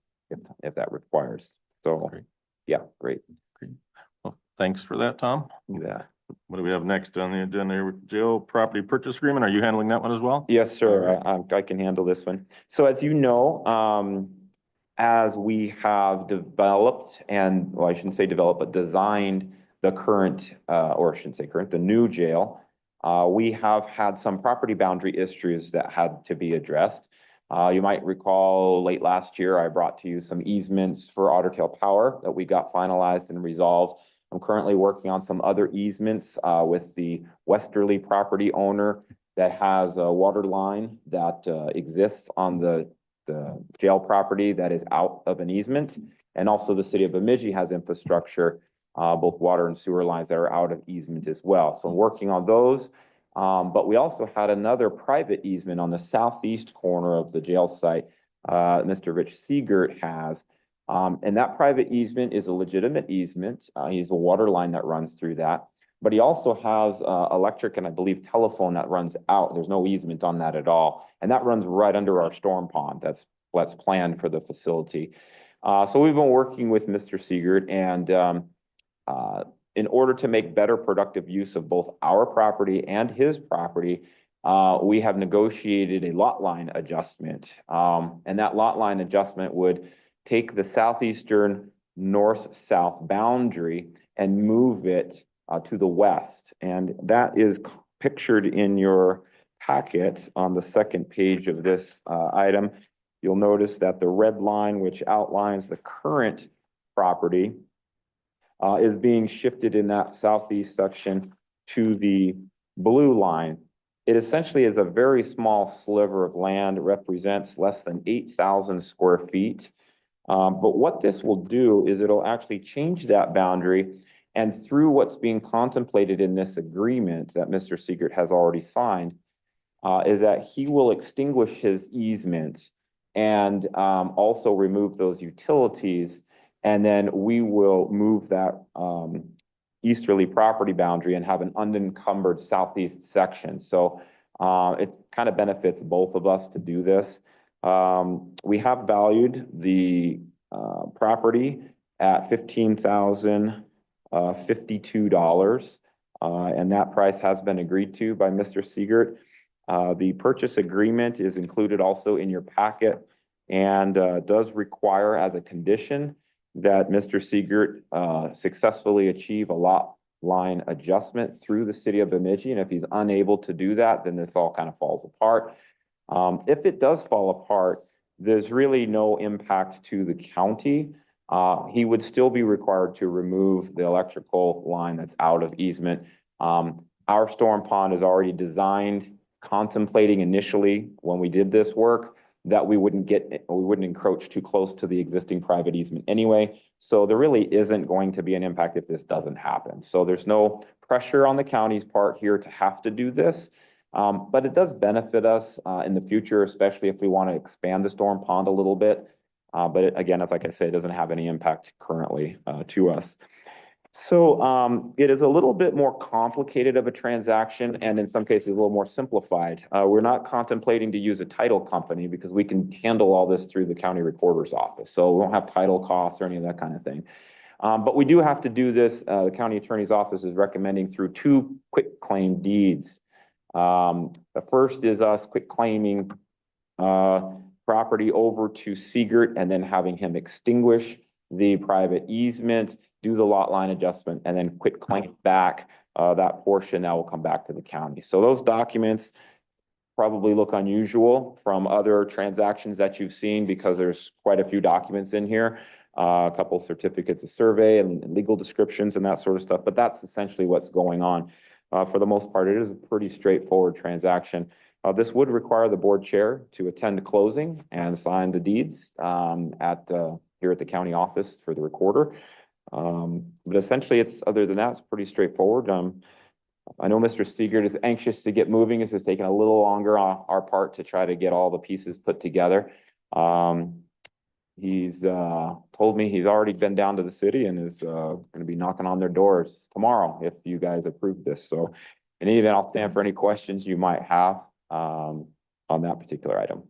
H: that requires. So,
A: Great.
H: yeah, great.
A: Well, thanks for that, Tom.
H: Yeah.
A: What do we have next on the agenda? Jail property purchase agreement. Are you handling that one as well?
H: Yes, sir.
A: Alright.
H: I can handle this one. So as you know, as we have developed and, well, I shouldn't say developed, but designed the current, or I shouldn't say current, the new jail, we have had some property boundary issues that had to be addressed. You might recall late last year, I brought to you some easements for Otter Tail Power that we got finalized and resolved. I'm currently working on some other easements with the westerly property owner that has a water line that exists on the jail property that is out of an easement. And also the city of Bemidji has infrastructure, both water and sewer lines that are out of easement as well. So I'm working on those. But we also had another private easement on the southeast corner of the jail site, Mr. Rich Siegert has. And that private easement is a legitimate easement. He's a water line that runs through that. But he also has electric and I believe telephone that runs out. There's no easement on that at all. And that runs right under our storm pond. That's what's planned for the facility. So we've been working with Mr. Siegert, and in order to make better productive use of both our property and his property, we have negotiated a lot line adjustment. And that lot line adjustment would take the southeastern north-south boundary and move it to the west. And that is pictured in your packet on the second page of this item. You'll notice that the red line, which outlines the current property, is being shifted in that southeast section to the blue line. It essentially is a very small sliver of land. It represents less than 8,000 square feet. But what this will do is it'll actually change that boundary. And through what's being contemplated in this agreement that Mr. Siegert has already signed, is that he will extinguish his easement and also remove those utilities. And then we will move that easterly property boundary and have an unencumbered southeast section. So it kind of benefits both of us to do this. We have valued the property at $15,052, and that price has been agreed to by Mr. Siegert. The purchase agreement is included also in your packet and does require as a condition that Mr. Siegert successfully achieve a lot line adjustment through the city of Bemidji. And if he's unable to do that, then this all kind of falls apart. If it does fall apart, there's really no impact to the county. He would still be required to remove the electrical line that's out of easement. Our storm pond is already designed, contemplating initially when we did this work that we wouldn't encroach too close to the existing private easement anyway. So there really isn't going to be an impact if this doesn't happen. So there's no pressure on the county's part here to have to do this. But it does benefit us in the future, especially if we want to expand the storm pond a little bit. But again, as like I said, it doesn't have any impact currently to us. So it is a little bit more complicated of a transaction, and in some cases a little more simplified. We're not contemplating to use a title company because we can handle all this through the county recorder's office. So we won't have title costs or any of that kind of thing. But we do have to do this, the county attorney's office is recommending through two quitclaim deeds. The first is us quitclaiming property over to Seegert and then having him extinguish the private easement, do the lot line adjustment, and then quitclaim back that portion that will come back to the county. So those documents probably look unusual from other transactions that you've seen because there's quite a few documents in here. A couple certificates of survey and legal descriptions and that sort of stuff, but that's essentially what's going on. For the most part, it is a pretty straightforward transaction. This would require the board chair to attend the closing and sign the deeds here at the county office for the recorder. But essentially, other than that, it's pretty straightforward. I know Mr. Seegert is anxious to get moving. This is taking a little longer on our part to try to get all the pieces put together. He's told me he's already been down to the city and is going to be knocking on their doors tomorrow if you guys approve this. So in any event, I'll stand for any questions you might have on that particular item.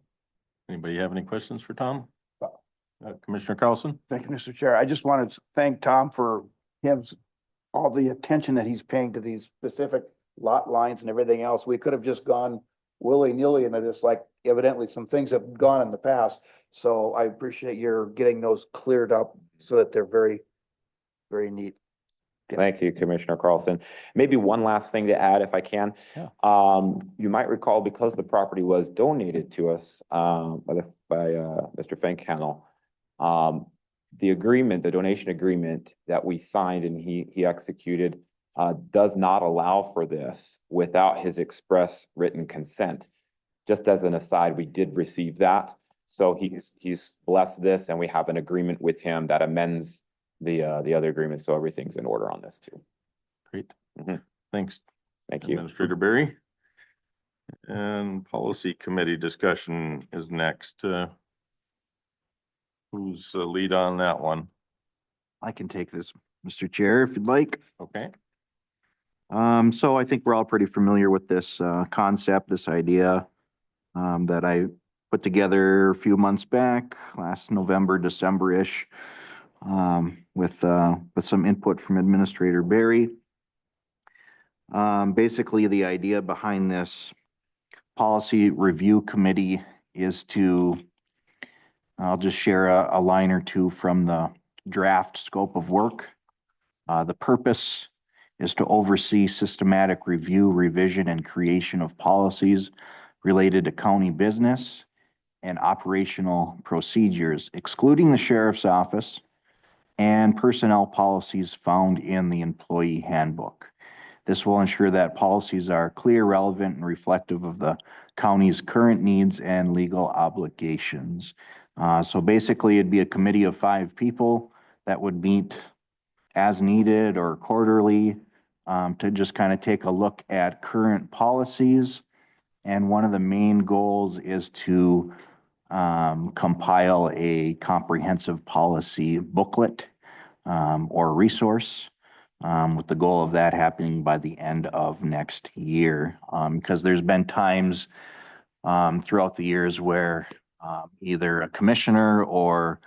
A: Anybody have any questions for Tom? Commissioner Carlson?
D: Thank you, Mr. Chair. I just wanted to thank Tom for all the attention that he's paying to these specific lot lines and everything else. We could have just gone willy-nilly into this, like evidently some things have gone in the past. So I appreciate your getting those cleared up so that they're very, very neat.
H: Thank you, Commissioner Carlson. Maybe one last thing to add, if I can.
A: Yeah.
H: You might recall because the property was donated to us by Mr. Finkhanel, the agreement, the donation agreement that we signed and he executed does not allow for this without his express written consent. Just as an aside, we did receive that. So he's blessed this and we have an agreement with him that amends the other agreement. So everything's in order on this too.
A: Great.
H: Mhm.
A: Thanks.
H: Thank you.
A: Administrator Barry. And policy committee discussion is next. Who's the lead on that one?
B: I can take this, Mr. Chair, if you'd like.
A: Okay.
B: So I think we're all pretty familiar with this concept, this idea that I put together a few months back, last November, December-ish, with some input from Administrator Barry. Basically, the idea behind this policy review committee is I'll just share a line or two from the draft scope of work. The purpose is to oversee systematic review, revision, and creation of policies related to county business and operational procedures, excluding the sheriff's office and personnel policies found in the employee handbook. This will ensure that policies are clear, relevant, and reflective of the county's current needs and legal obligations. So basically, it'd be a committee of 5 people that would meet as needed or quarterly to just kind of take a look at current policies. And one of the main goals is to compile a comprehensive policy booklet or resource with the goal of that happening by the end of next year. Because there's been times throughout the years where either a commissioner or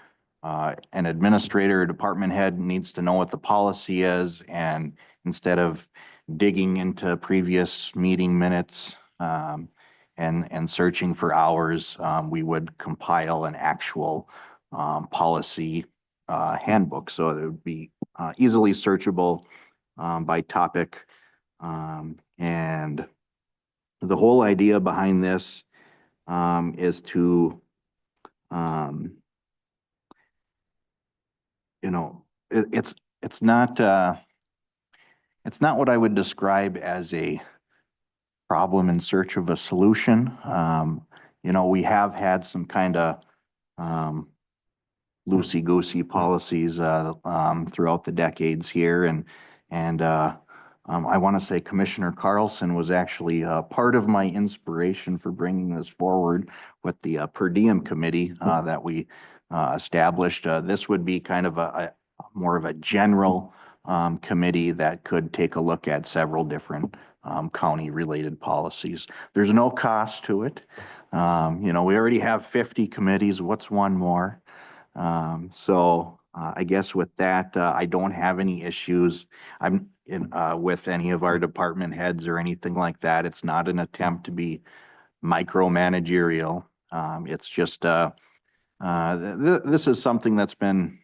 B: an administrator or department head needs to know what the policy is, and instead of digging into previous meeting minutes and searching for hours, we would compile an actual policy handbook. So it would be easily searchable by topic. And the whole idea behind this is to it's not what I would describe as a problem in search of a solution. We have had some kind of loosey-goosey policies throughout the decades here, and I want to say Commissioner Carlson was actually part of my inspiration for bringing this forward with the per diem committee that we established. This would be kind of a more of a general committee that could take a look at several different county-related policies. There's no cost to it. We already have 50 committees. What's one more? So I guess with that, I don't have any issues. I'm in, with any of our department heads or anything like that. It's not an attempt to be micromanagerial. It's just, this is something that's been,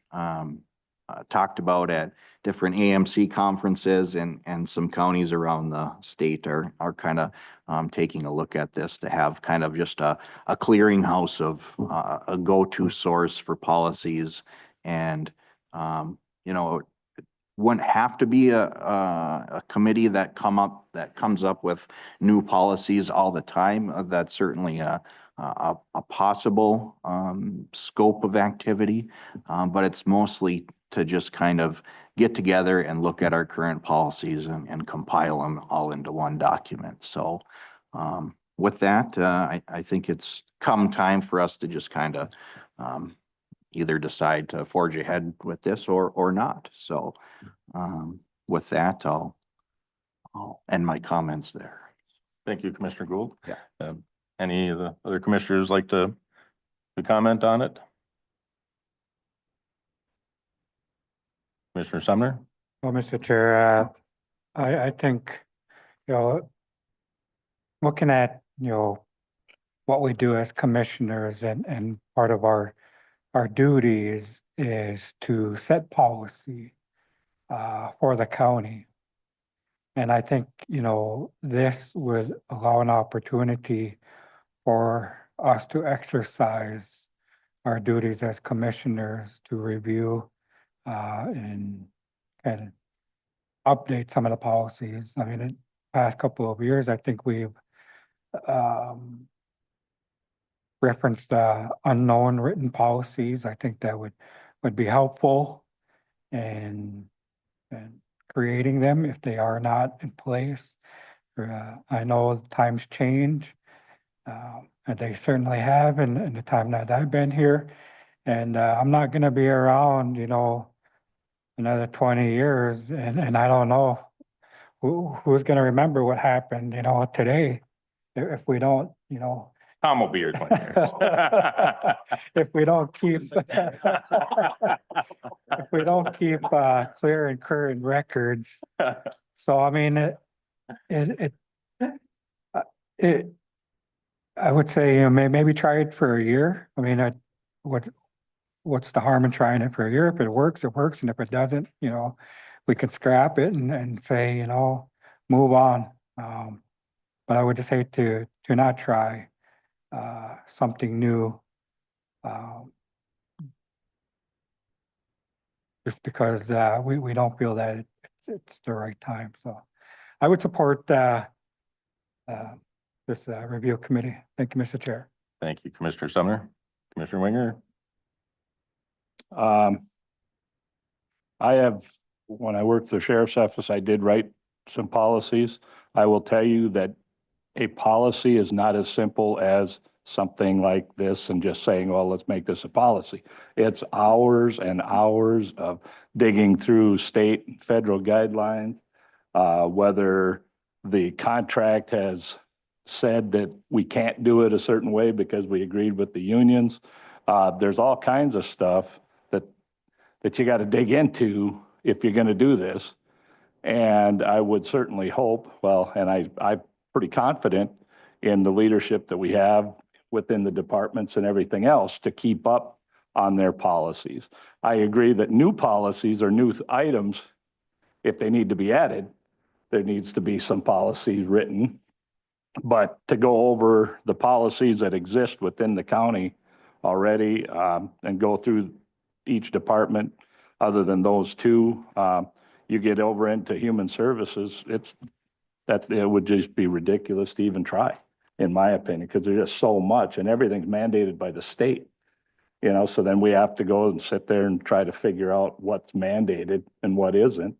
B: talked about at different AMC conferences, and some counties around the state are kind of, taking a look at this to have kind of just a clearinghouse of, a go-to source for policies. And, you know, wouldn't have to be a committee that comes up with new policies all the time. That's certainly a possible, scope of activity. But it's mostly to just kind of get together and look at our current policies and compile them all into one document. So, with that, I think it's come time for us to just kind of, either decide to forge ahead with this or not. So, with that, I'll end my comments there.
A: Thank you, Commissioner Gould.
B: Yeah.
A: Any of the other commissioners like to comment on it? Commissioner Sumner?
F: Well, Mr. Chair, I think, looking at, what we do as commissioners, and part of our duty is to set policy for the county. And I think, this would allow an opportunity for us to exercise our duties as commissioners to review and kind of update some of the policies. I mean, in the past couple of years, I think we've referenced unknown written policies. I think that would be helpful in creating them if they are not in place. I know times change, and they certainly have in the time that I've been here. And I'm not going to be around, another 20 years, and I don't know who's going to remember what happened, today if we don't,
A: Tom will be here 20 years.
F: if we don't keep clear and current records. So I mean, I would say, maybe try it for a year. I mean, what's the harm in trying it for a year? If it works, it works, and if it doesn't, we could scrap it and say, move on. But I would just hate to not try something new, just because we don't feel that it's the right time. So I would support this review committee. Thank you, Mr. Chair.
A: Thank you, Commissioner Sumner. Commissioner Winger?
E: I have, when I worked for the sheriff's office, I did write some policies. I will tell you that a policy is not as simple as something like this and just saying, well, let's make this a policy. It's hours and hours of digging through state and federal guidelines, whether the contract has said that we can't do it a certain way because we agreed with the unions. There's all kinds of stuff that you got to dig into if you're going to do this. And I would certainly hope, well, and I'm pretty confident in the leadership that we have within the departments and everything else to keep up on their policies. I agree that new policies or new items, if they need to be added, there needs to be some policies written. But to go over the policies that exist within the county already, and go through each department, other than those two, you get over into human services, it would just be ridiculous to even try, in my opinion, because there's just so much and everything's mandated by the state. So then we have to go and sit there and try to figure out what's mandated and what isn't.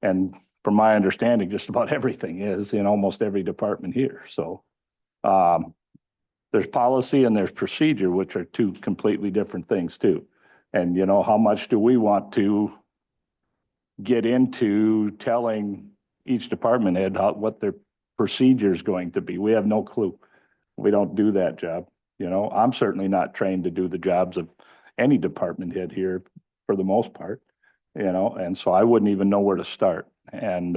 E: And from my understanding, just about everything is in almost every department here. So there's policy and there's procedure, which are two completely different things too. And how much do we want to get into telling each department head what their procedure is going to be? We have no clue. We don't do that job. I'm certainly not trained to do the jobs of any department head here for the most part, and so I wouldn't even know where to start. And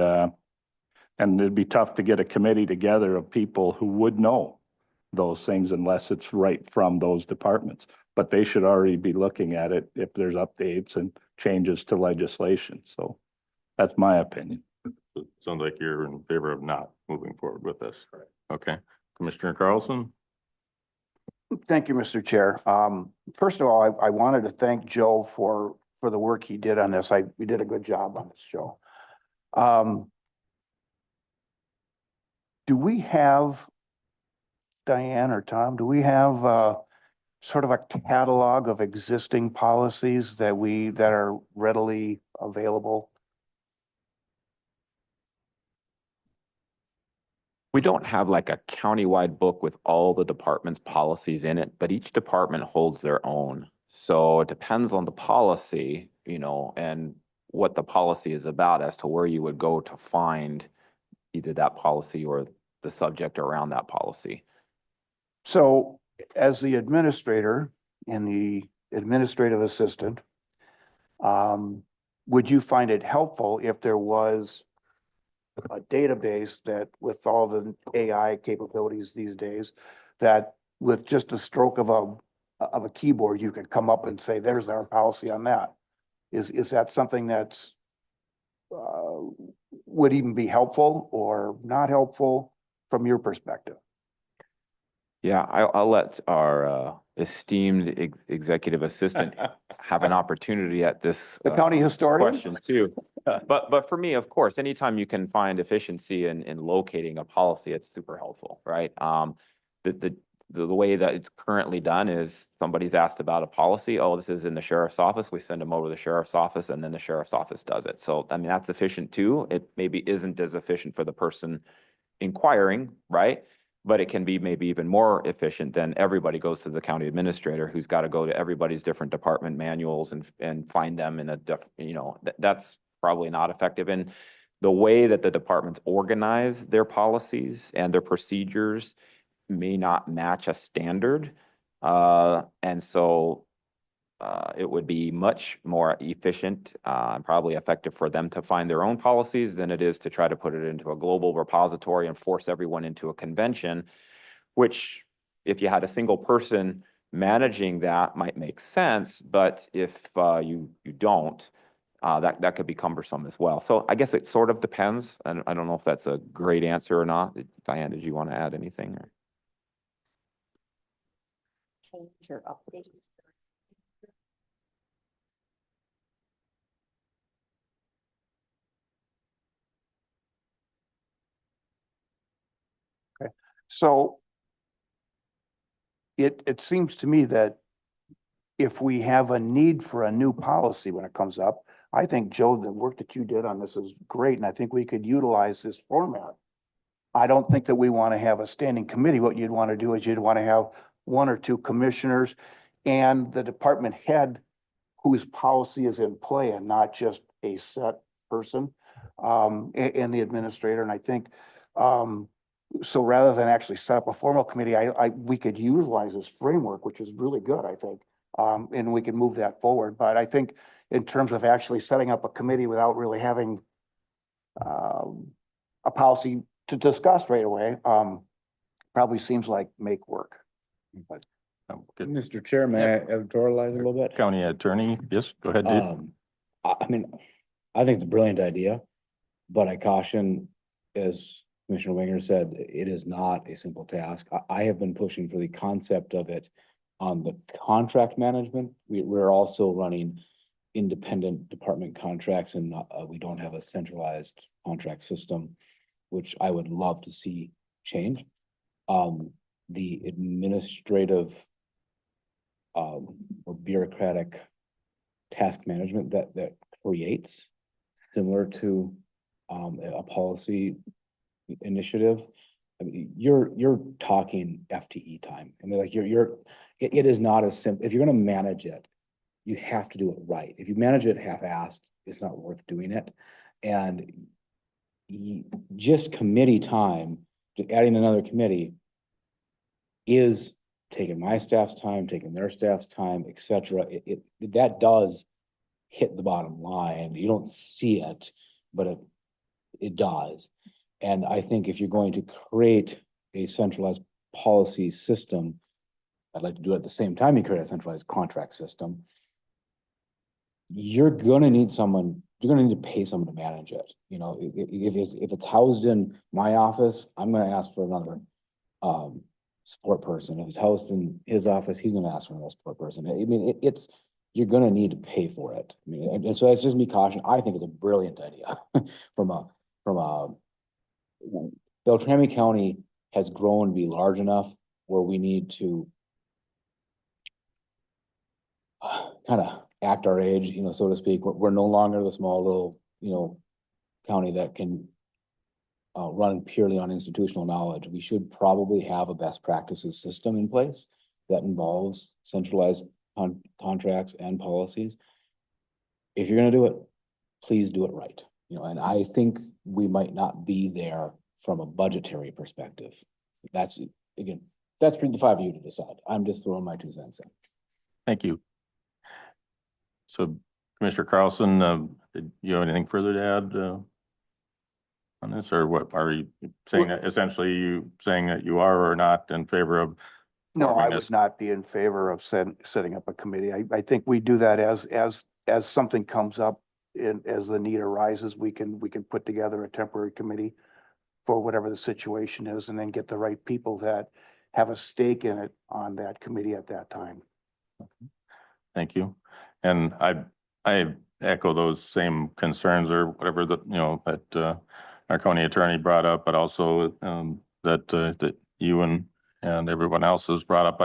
E: it'd be tough to get a committee together of people who would know those things unless it's right from those departments. But they should already be looking at it if there's updates and changes to legislation. So that's my opinion.
A: It sounds like you're in favor of not moving forward with this. Okay, Commissioner Carlson?
D: Thank you, Mr. Chair. First of all, I wanted to thank Joe for the work he did on this. We did a good job on this show. Do we have, Diane or Tom, do we have sort of a catalog of existing policies that are readily available?
H: We don't have like a countywide book with all the department's policies in it, but each department holds their own. So it depends on the policy, and what the policy is about as to where you would go to find either that policy or the subject around that policy.
D: So as the administrator and the administrative assistant, would you find it helpful if there was a database that with all the AI capabilities these days, that with just a stroke of a keyboard, you could come up and say, there's our policy on that? Is that something that's would even be helpful or not helpful from your perspective?
H: Yeah, I'll let our esteemed executive assistant have an opportunity at this
D: The county historian?
H: question too. But for me, of course, anytime you can find efficiency in locating a policy, it's super helpful, right? The way that it's currently done is somebody's asked about a policy. Oh, this is in the sheriff's office. We send them over to the sheriff's office, and then the sheriff's office does it. So, I mean, that's efficient too. It maybe isn't as efficient for the person inquiring, right? But it can be maybe even more efficient than everybody goes to the county administrator, who's got to go to everybody's different department manuals and find them in a that's probably not effective. And the way that the departments organize their policies and their procedures may not match a standard. And so it would be much more efficient and probably effective for them to find their own policies than it is to try to put it into a global repository and force everyone into a convention, which if you had a single person managing that might make sense, but if you don't, that could be cumbersome as well. So I guess it sort of depends. I don't know if that's a great answer or not. Diane, did you want to add anything?
I: Change or update.
D: So it seems to me that if we have a need for a new policy when it comes up, I think, Joe, the work that you did on this is great, and I think we could utilize this format. I don't think that we want to have a standing committee. What you'd want to do is you'd want to have one or two commissioners and the department head whose policy is in play and not just a set person, and the administrator. And I think, so rather than actually set up a formal committee, we could utilize this framework, which is really good, I think. And we can move that forward. But I think in terms of actually setting up a committee without really having a policy to discuss right away, probably seems like make work. But
A: Good.
J: Mr. Chair, may I editorialize a little bit?
A: County attorney, yes, go ahead, Dave.
J: I mean, I think it's a brilliant idea, but I caution, as Commissioner Winger said, it is not a simple task. I have been pushing for the concept of it on the contract management. We're also running independent department contracts, and we don't have a centralized contract system, which I would love to see change. The administrative or bureaucratic task management that creates similar to a policy initiative. I mean, you're talking FTE time. I mean, like it is not as simple. If you're going to manage it, you have to do it right. If you manage it half-assed, it's not worth doing it. And just committee time, adding another committee is taking my staff's time, taking their staff's time, et cetera. That does hit the bottom line. You don't see it, but it does. And I think if you're going to create a centralized policy system, I'd like to do it at the same time you create a centralized contract system. You're gonna need someone, you're gonna need to pay someone to manage it. You know, if it's housed in my office, I'm gonna ask for another support person. If it's housed in his office, he's gonna ask for another support person. I mean, it's, you're gonna need to pay for it. I mean, and so that's just me caution. I think it's a brilliant idea from a Beltrami County has grown to be large enough where we need to kind of act our age, you know, so to speak. We're no longer the small little, you know, county that can run purely on institutional knowledge. We should probably have a best practices system in place that involves centralized contracts and policies. If you're gonna do it, please do it right. You know, and I think we might not be there from a budgetary perspective. That's, again, that's for the five of you to decide. I'm just throwing my 2 cents in.
A: Thank you. So Commissioner Carlson, did you have anything further to add on this, or what are you saying? That essentially you saying that you are or not in favor of?
D: No, I
A: forming
D: would
A: this?
D: not be in favor of setting up a committee. I think we do that as something comes up and as the need arises, we can put together a temporary committee for whatever the situation is, and then get the right people that have a stake in it on that committee at that time.
A: Thank you. And I echo those same concerns or whatever that, you know, that our county attorney brought up, but also that you and everyone else has brought up.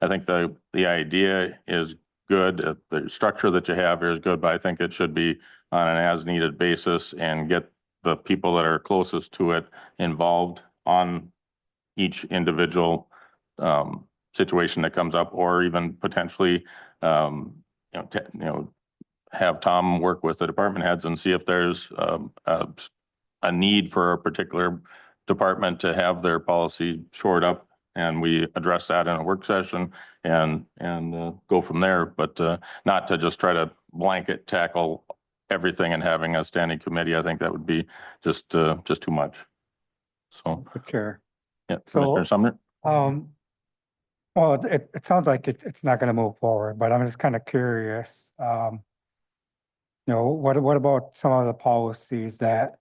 A: I think the idea is good. The structure that you have here is good, but I think it should be on an as needed basis and get the people that are closest to it involved on each individual situation that comes up, or even potentially have Tom work with the department heads and see if there's a need for a particular department to have their policy shored up, and we address that in a work session and go from there, but not to just try to blanket tackle everything and having a standing committee. I think that would be just too much. So,
F: Good chair.
A: yeah,
F: So-
A: Commissioner Sumner?
F: Well, it sounds like it's not gonna move forward, but I'm just kind of curious. You know, what about some of the policies that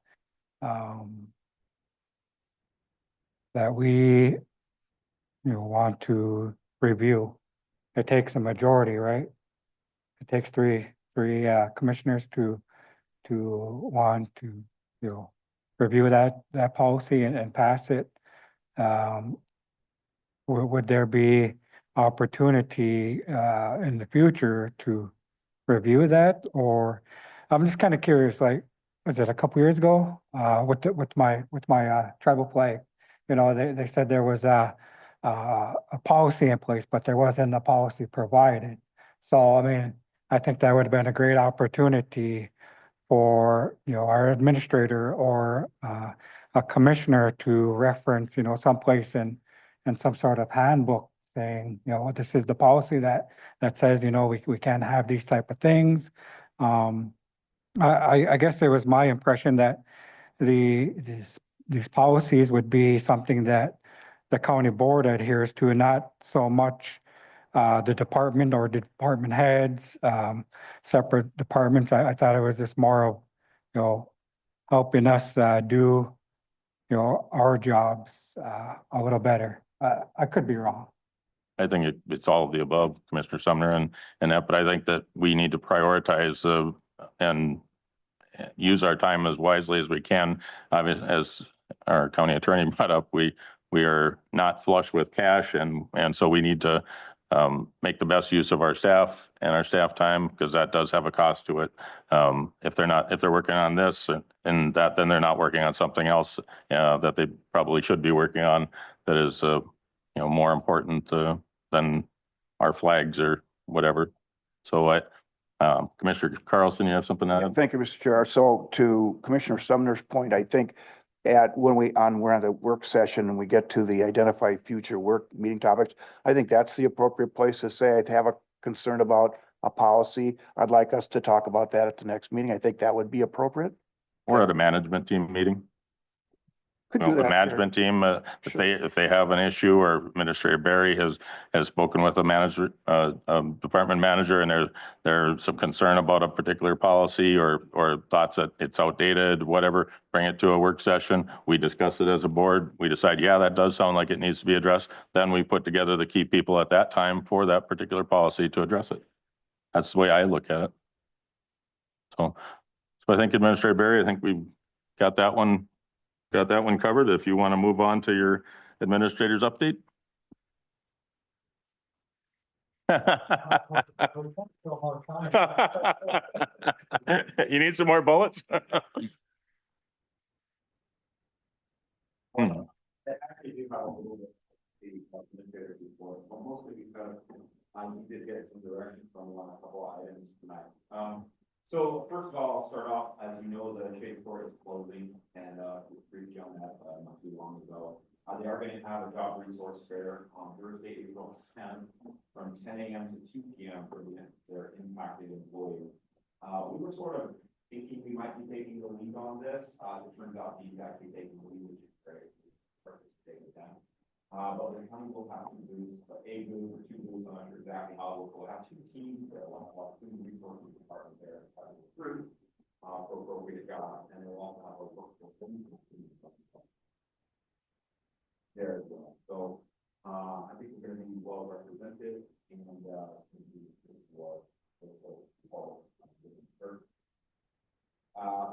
F: we, you know, want to review? It takes a majority, right? It takes three commissioners to want to, you know, review that policy and pass it. Would there be opportunity in the future to review that? Or I'm just kind of curious, like, was it a couple years ago with my tribal flag? You know, they said there was a policy in place, but there wasn't a policy provided. So, I mean, I think that would have been a great opportunity for, you know, our administrator or a commissioner to reference, you know, someplace in some sort of handbook saying, you know, this is the policy that says, you know, we can't have these type of things. I guess it was my impression that these policies would be something that the county board adheres to, not so much the department or the department heads, separate departments. I thought it was just more of, you know, helping us do, you know, our jobs a little better. I could be wrong.
A: I think it's all of the above, Commissioner Sumner, and that, but I think that we need to prioritize and use our time as wisely as we can. As our county attorney brought up, we are not flush with cash, and so we need to make the best use of our staff and our staff time, because that does have a cost to it. If they're working on this and that, then they're not working on something else that they probably should be working on that is more important than our flags or whatever. So Commissioner Carlson, you have something to add?
D: Thank you, Mr. Chair. So to Commissioner Sumner's point, I think when we're on the work session and we get to the identify future work meeting topics, I think that's the appropriate place to say I have a concern about a policy. I'd like us to talk about that at the next meeting. I think that would be appropriate.
A: Or at a management team meeting.
D: Could
A: Well,
D: do
A: the
D: that.
A: management team,
D: Sure.
A: if they have an issue, or Administrator Barry has spoken with a manager, department manager, and there's some concern about a particular policy or thoughts that it's outdated, whatever, bring it to a work session. We discuss it as a board. We decide, yeah, that does sound like it needs to be addressed. Then we put together the key people at that time for that particular policy to address it. That's the way I look at it. So I think Administrator Barry, I think we've got that one covered. If you want to move on to your administrator's update. You need some more bullets? Hmm.
H: Actually do have a little bit of the administrator report, but mostly because we did get some direction from a couple of items tonight. So first of all, I'll start off, as you know, the shade store is closing, and we briefed you on that not too long ago. They are going to have a job resource fair on Thursday, April 10th, from 10 a.m. to 2 p.m. for their impacted employees. We were sort of thinking we might be taking the lead on this. It turns out he's actually taking the lead, which is great. Participate with them. But the county will have two booths, a booth or two booths, I'm not sure exactly how we'll have two teams there. We'll have two resources department there, recruit for appropriate jobs, and we'll also have a workforce there as well. So I think we're going to be well represented, and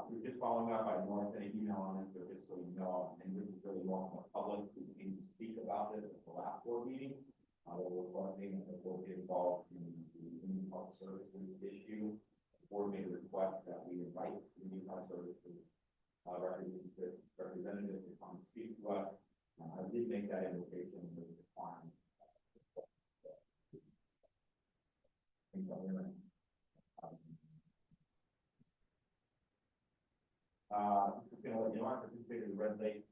H: we're just following up. I know I sent an email on this, but just so you know, and this is really more from the public who came to speak about this at the last board meeting. We're funding and we'll get involved in the health services issue. The board made a request that we invite the health services representative to come speak to us. I did make that invitation with the client. Just gonna let you know, I participated in the Red Lake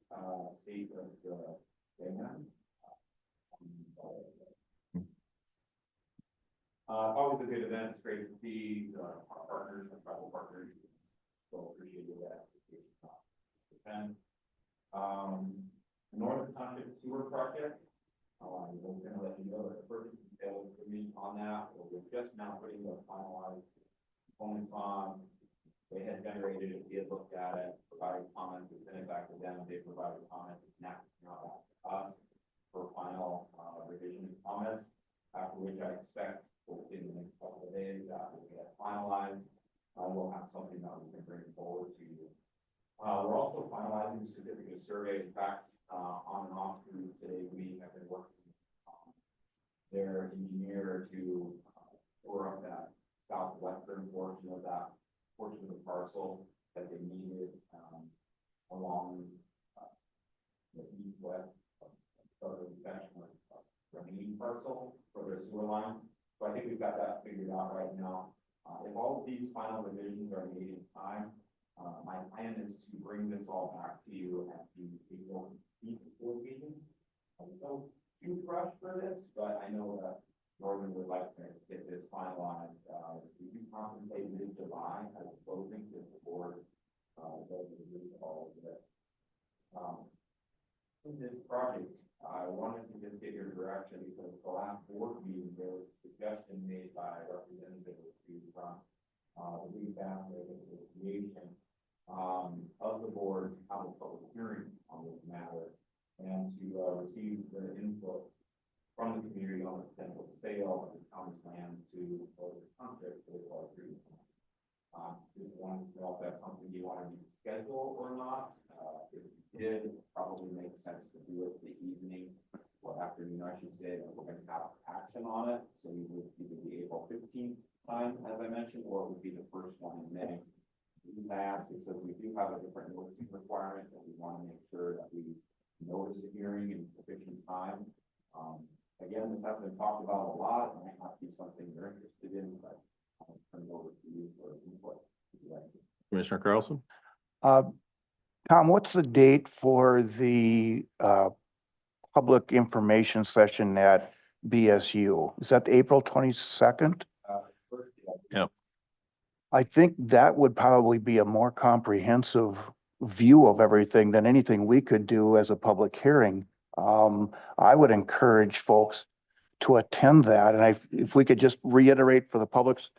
H: State of always a good event. It's great to see our partners, our tribal partners. So appreciate that. And Northern Township Sewer Project. We're going to let you know that the first details on that. We're just now putting the finalized components on. They had generated it, we had looked at it, provided comments, we sent it back to them, they provided comments, it's now back to us for final revision comments, after which I expect in the next couple of days that we'll get finalized. We'll have something that we can bring forward to you. We're also finalizing the certificate of survey. In fact, on and off through today, we have been working their engineer to shore up that southwestern portion of the parcel that they needed along the east-west southern section of the remaining parcel for their sewer line. So I think we've got that figured out right now. If all of these final revisions are made in time, my plan is to bring this all back to you at the April board meeting. No huge rush for this, but I know that Northern would like to get this finalized. We do contemplate mid-July as closing to the board. Does agree to all of this. In this project, I wanted to just get your direction because the last board meeting there was a suggestion made by representatives from the League Family Association of the board to have a public hearing on this matter and to receive the input from the community on the potential sale of the county's land to other contracts for the water treatment plant. Just wanted to know if that's something you wanted to schedule or not. If you did, it probably makes sense to do it the evening or afternoon, I should say, that we're going to have action on it. So you would either the April 15th time, as I mentioned, or it would be the first one in May. The reason I ask is that we do have a different noticing requirement that we want to make sure that we notice a hearing in sufficient time. Again, this has been talked about a lot. It might not be something you're interested in, but I'll turn it over to you for input.
A: Commissioner Carlson?
D: Tom, what's the date for the public information session at BSU? Is that April 22nd?
H: First
D: I think that would probably be a more comprehensive view of everything than anything we could do as a public hearing. I would encourage folks to attend that. And if we could just reiterate for the public's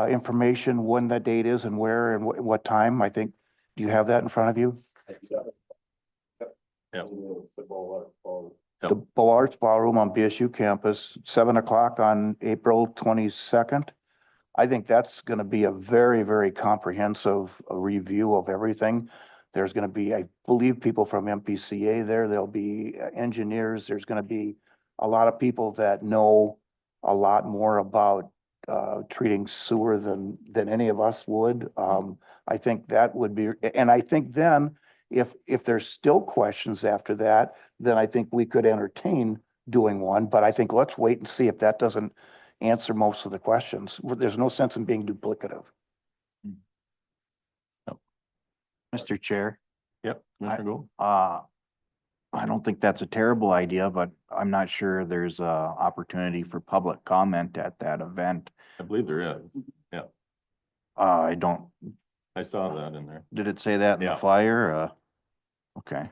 D: information when that date is and where and what time, I think, do you have that in front of you?
A: Yeah.
D: The Beaux Arts Ballroom on BSU campus, 7 o'clock on April 22nd. I think that's going to be a very, very comprehensive review of everything. There's going to be, I believe, people from MPCA there. There'll be engineers. There's going to be a lot of people that know a lot more about treating sewer than any of us would. I think that would be, and I think then if there's still questions after that, then I think we could entertain doing one. But I think let's wait and see if that doesn't answer most of the questions. There's no sense in being duplicative.
B: Mr. Chair,
A: Yep, Commissioner Gould?
B: I don't think that's a terrible idea, but I'm not sure there's a opportunity for public comment at that event.
A: I believe there is. Yeah,
B: I don't,
A: I saw that in there.
B: did it say that in the
A: Yeah.
B: flyer? Okay.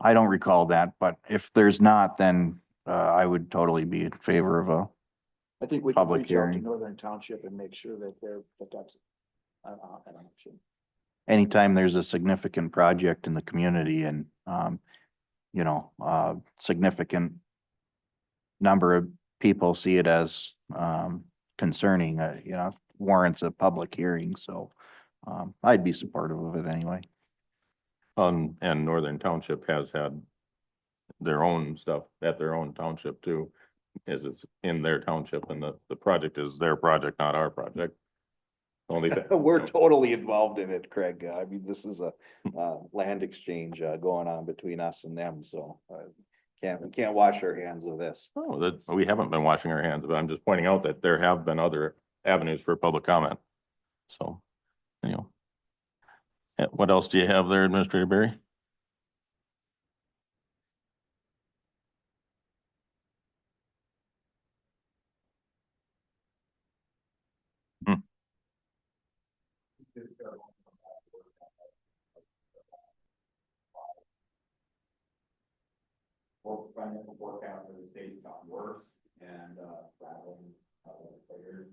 B: I don't recall that, but if there's not, then I would totally be in favor of a,
D: I think we could
B: Public
D: reach out to
B: hearing.
D: Northern Township and make sure that that's an option.
B: anytime there's a significant project in the community and, significant number of people see it as, concerning, warrants a public hearing. So, I'd be supportive of it anyway.
A: And Northern Township has had their own stuff at their own township too, as it's in their township, and the project is their project, not our project. Only thing.
B: We're totally involved in it, Craig. I mean, this is a, land exchange, going on between us and them, so, we can't wash our hands of this.
A: Oh, we haven't been washing our hands, but I'm just pointing out that there have been other avenues for public comment. So, what else do you have there, Administrator Barry?
K: Financial forecast for the state got worse and, rattling, players.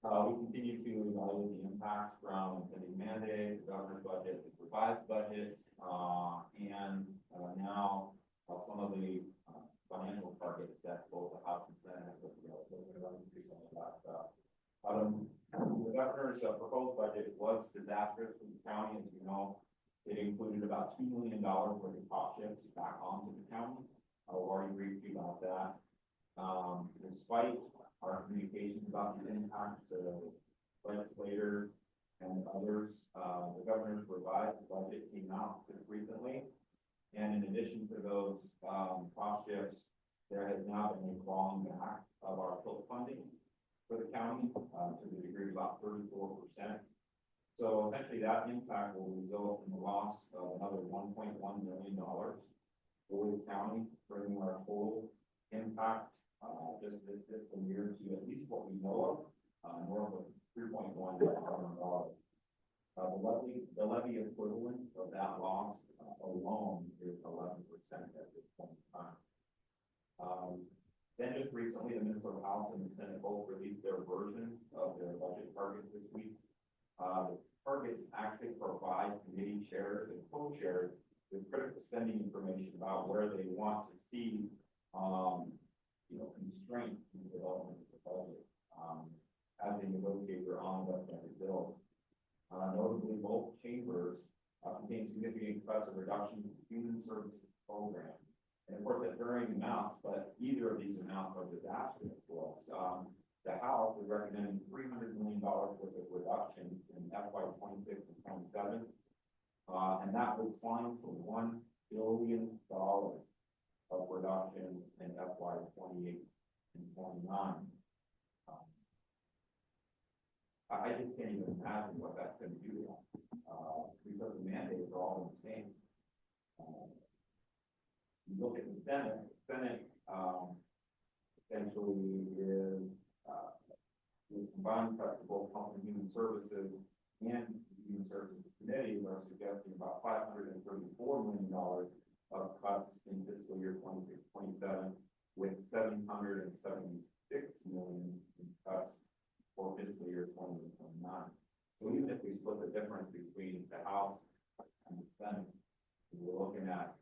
K: We continue to evaluate the impacts from the mandate, the governor's budget, the revised budget, and now some of the financial targets that both the House and Senate have put together. So we're going to increase some of that stuff. The governor's proposed budget was disastrous for the county, as you know. It included about $2 million worth of cost shifts back onto the county. I've already briefed you about that. Despite our communications about the impacts to legislators and others, the governor's revised budget came out just recently. And in addition to those cost shifts, there has now been a clawing back of our tilt funding for the county to the degree of about 34%. So essentially that impact will result in the loss of another $1.1 million for the county, bringing our total impact just this fiscal year to at least what we know of, north of $3.1 million. The levy equivalent of that loss alone is 11% at this point in time. Then just recently, the Minnesota House and the Senate both released their version of their budget targets this week. The targets actually provide committee chairs and co-chairs with critical spending information about where they want to see, constraints in the development of the budget, as they negotiate their omnibus budget bills. Notably, both chambers contain significant cuts or reductions in human services programs. And of course, at varying amounts, but either of these amounts are disastrous for us. The House is recommending $300 million worth of reductions in FY 26 and 27. And that would climb to $1 billion of reduction in FY 28 and 29. I just can't even imagine what that's going to do, because the mandates are all the same. You look at the Senate, essentially is The combined effect of both Health and Human Services and Human Services Committee are suggesting about $534 million of cuts in fiscal year 26-27, with $776 million in cuts for fiscal year 20-29. So even if we split the difference between the House and the Senate, we're looking at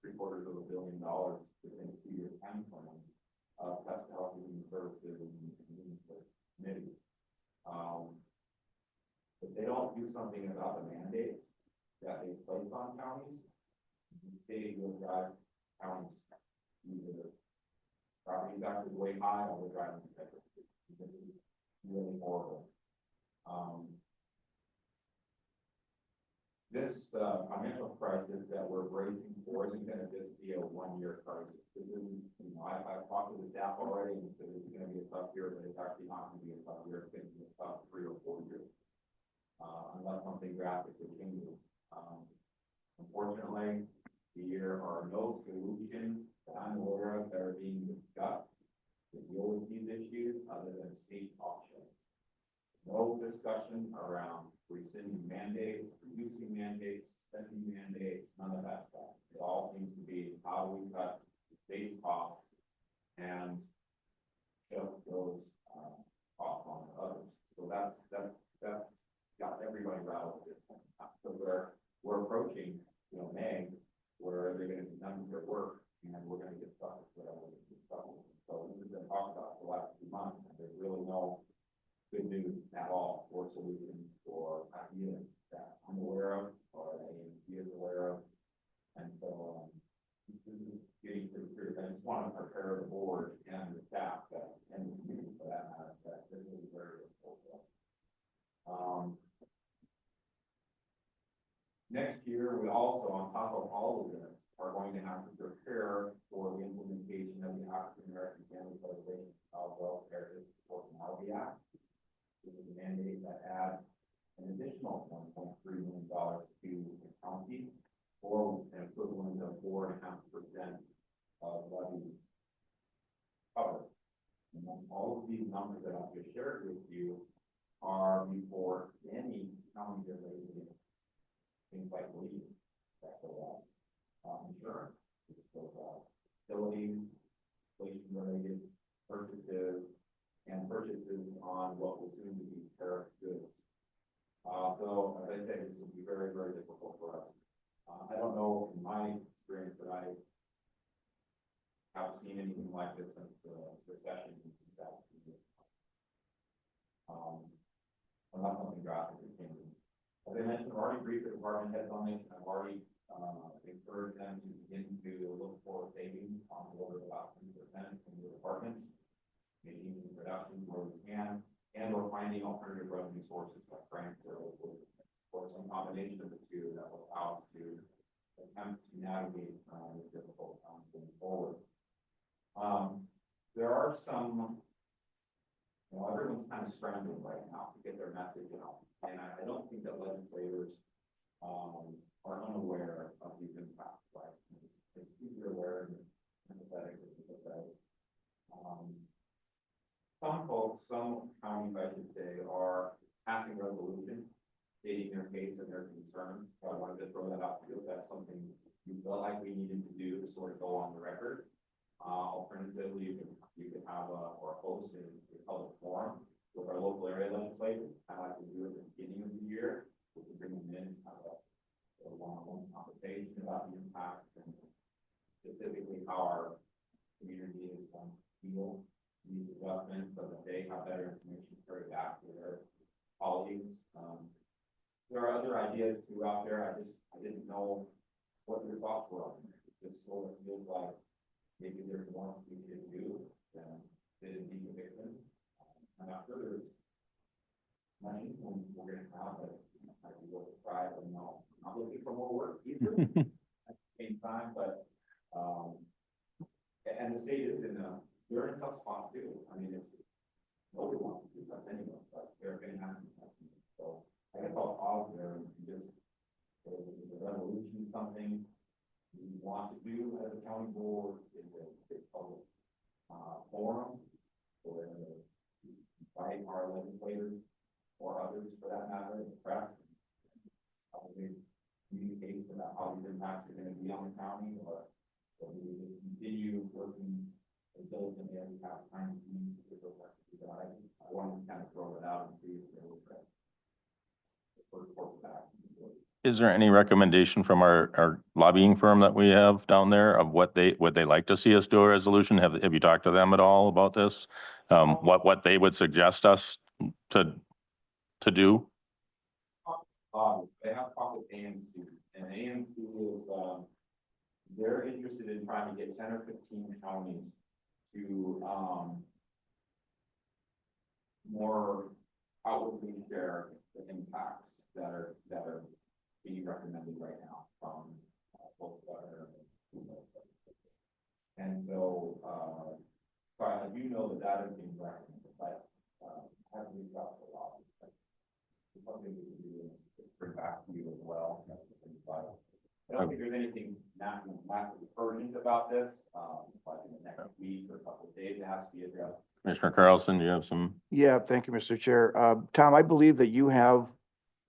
K: $750 million within a 2-year time frame of cuts to Health and Human Services and Human Services Committee. If they don't do something about the mandates that they place on counties, they will drive counties either property taxes way high or we're driving really horrible. This financial crisis that we're bracing for isn't going to just be a one-year crisis. This isn't, I've talked to the staff already and said it's going to be a tough year, but it's actually not going to be a tough year. It's going to be a tough 3 or 4 years, unless something drastically changes. Unfortunately, there are no solutions that I'm aware of that are being discussed to deal with these issues other than state options. No discussion around rescinding mandates, reducing mandates, suspending mandates, none of that stuff. It all seems to be how we cut state costs and shift those costs on to others. So that's got everybody rattled at this point. So we're approaching, May, where they're going to be done with their work, and we're going to get stuck with whatever we get stuck with. So this has been talked about for the last 2 months, and there's really no good news at all or solutions or ideas that I'm aware of or that AMC is aware of. And so this is getting pretty serious. I just want to prepare the board and the staff and the community for that matter, that this is very difficult. Next year, we also, on top of all of this, are going to have to prepare for the implementation of the African American Family Preservation Child Welfare Support and Housing Act. This is a mandate that adds an additional $1.3 million to the county, or an equivalent of 4.5% of levy cover. And then all of these numbers that I've just shared with you are before any county related things like leave that go out, insurance, which goes out, facilities, inflation-related purchases, and purchases on what will soon be tariff goods. So, as I said, this will be very, very difficult for us. I don't know, in my experience, that I have seen anything like this since the recession in 2000. Unless something drastically changes. As I mentioned, I've already briefed the department heads on this, and I've already encouraged them to begin to look for savings on the order of about 3% from the departments, making reductions where we can, and we're finding alternative revenue sources like grant services or some combination of the two that will allow us to attempt to navigate this difficult times going forward. There are some, everyone's kind of scrambling right now to get their message out. And I don't think that legislators are unaware of these impacts, right? It's easier aware and empathetic with the Fed. Some folks, some counties, I should say, are passing resolutions, stating their case and their concerns. So I wanted to throw that out to you if that's something you felt like we needed to do to sort of go on the record. Alternatively, you could have or host a public forum with our local area legislators, kind of like we do at the beginning of the year. We can bring them in, have a one-on-one conversation about the impact and specifically how our community is feel these adjustments so that they have better information to carry back to their colleagues. There are other ideas too out there. I didn't know what your thoughts were on it. It just sort of feels like maybe there's one we could do than didn't need a victim. I'm not sure there's money when we're going to have it. I can go to try it. I'm not looking for more work either at the same time, but and the state is they're in a tough spot too. I mean, it's nobody wants to do that anyway, but they're going to have to. So I guess I'll pause there and just say, is the resolution something we want to do as a county board? Is it a public forum? Or by our legislators or others for that matter, in the press. Probably communicate about how these impacts are gonna be on the county, or we will continue working as diligently as we have time to meet with the rest of the guys. I wanted to kind of throw it out and see if there was a first course of action.
A: Is there any recommendation from our lobbying firm that we have down there of what they, would they like to see us do a resolution? Have you talked to them at all about this? What they would suggest us to do?
K: They have talked with AMC, and AMC is, they're interested in trying to get 10 or 15 counties to, more outwardly share the impacts that are being recommended right now from, both governor and so, I do know that is being recommended, but, I haven't reached out to a lot. It's something we can do and bring back to you as well. But I don't think there's anything massively urgent about this, but in the next week or a couple of days, it has to be addressed.
A: Commissioner Carlson, do you have some?
D: Yeah, thank you, Mr. Chair. Tom, I believe that you have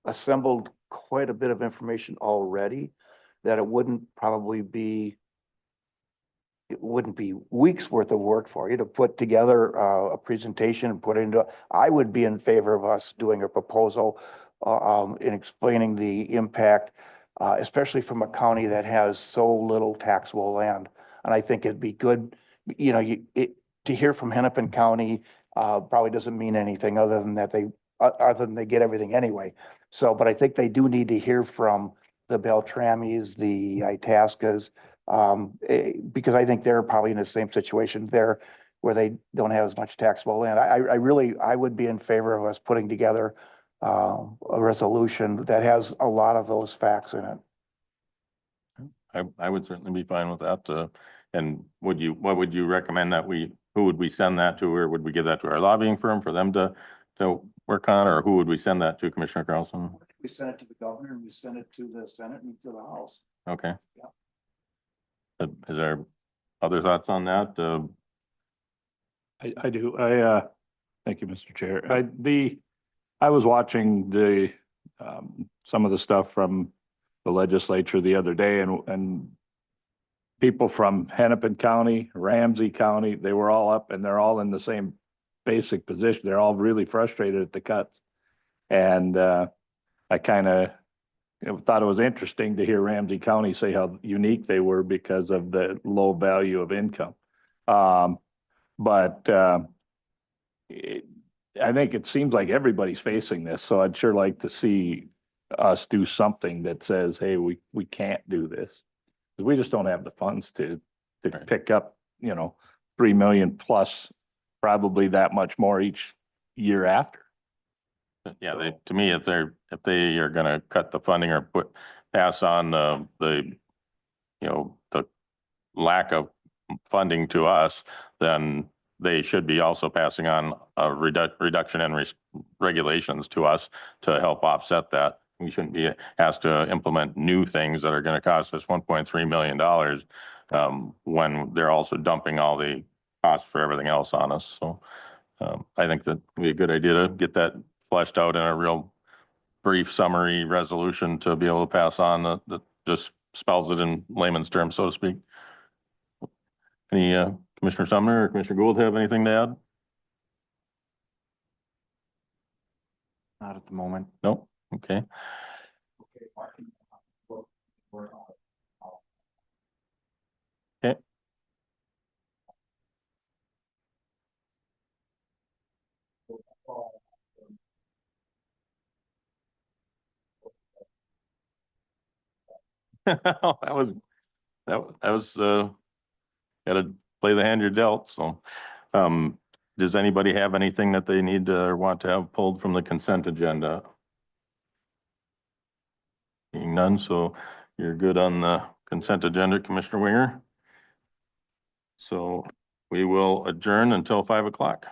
D: assembled quite a bit of information already, that it wouldn't be weeks worth of work for you to put together a presentation and put it into. I would be in favor of us doing a proposal in explaining the impact, especially from a county that has so little taxable land. And I think it'd be good, to hear from Hennepin County probably doesn't mean anything other than that they get everything anyway. So, but I think they do need to hear from the Beltramis, the Itascas, because I think they're probably in the same situation there where they don't have as much taxable land. I would be in favor of us putting together a resolution that has a lot of those facts in it.
A: I would certainly be fine with that. And what would you recommend that who would we send that to, or would we give that to our lobbying firm for them to work on, or who would we send that to, Commissioner Carlson?
D: We sent it to the governor and we sent it to the Senate and to the House.
A: Okay.
D: Yeah.
A: Is there other thoughts on that?
E: I do. Thank you, Mr. Chair. I was watching some of the stuff from the legislature the other day, and people from Hennepin County, Ramsey County, they were all up and they're all in the same basic position. They're all really frustrated at the cuts. And I kind of thought it was interesting to hear Ramsey County say how unique they were because of the low value of income. But I think it seems like everybody's facing this. So I'd sure like to see us do something that says, hey, we can't do this. Because we just don't have the funds to
A: Right.
E: pick up, 3 million plus, probably that much more each year after.
A: Yeah, to me, if they are gonna cut the funding or pass on the lack of funding to us, then they should be also passing on a reduction in regulations to us to help offset that. We shouldn't be asked to implement new things that are gonna cost us $1.3 million when they're also dumping all the costs for everything else on us. So I think that'd be a good idea to get that fleshed out in a real brief summary resolution to be able to pass on that just spells it in layman's terms, so to speak. Any Commissioner Sumner or Commissioner Gould have anything to add?
B: Not at the moment.
A: No? Okay. Okay. That was gotta play the hand you're dealt. So does anybody have anything that they need to or want to have pulled from the consent agenda? Seeing none, so you're good on the consent agenda, Commissioner Winger. So we will adjourn until 5 o'clock.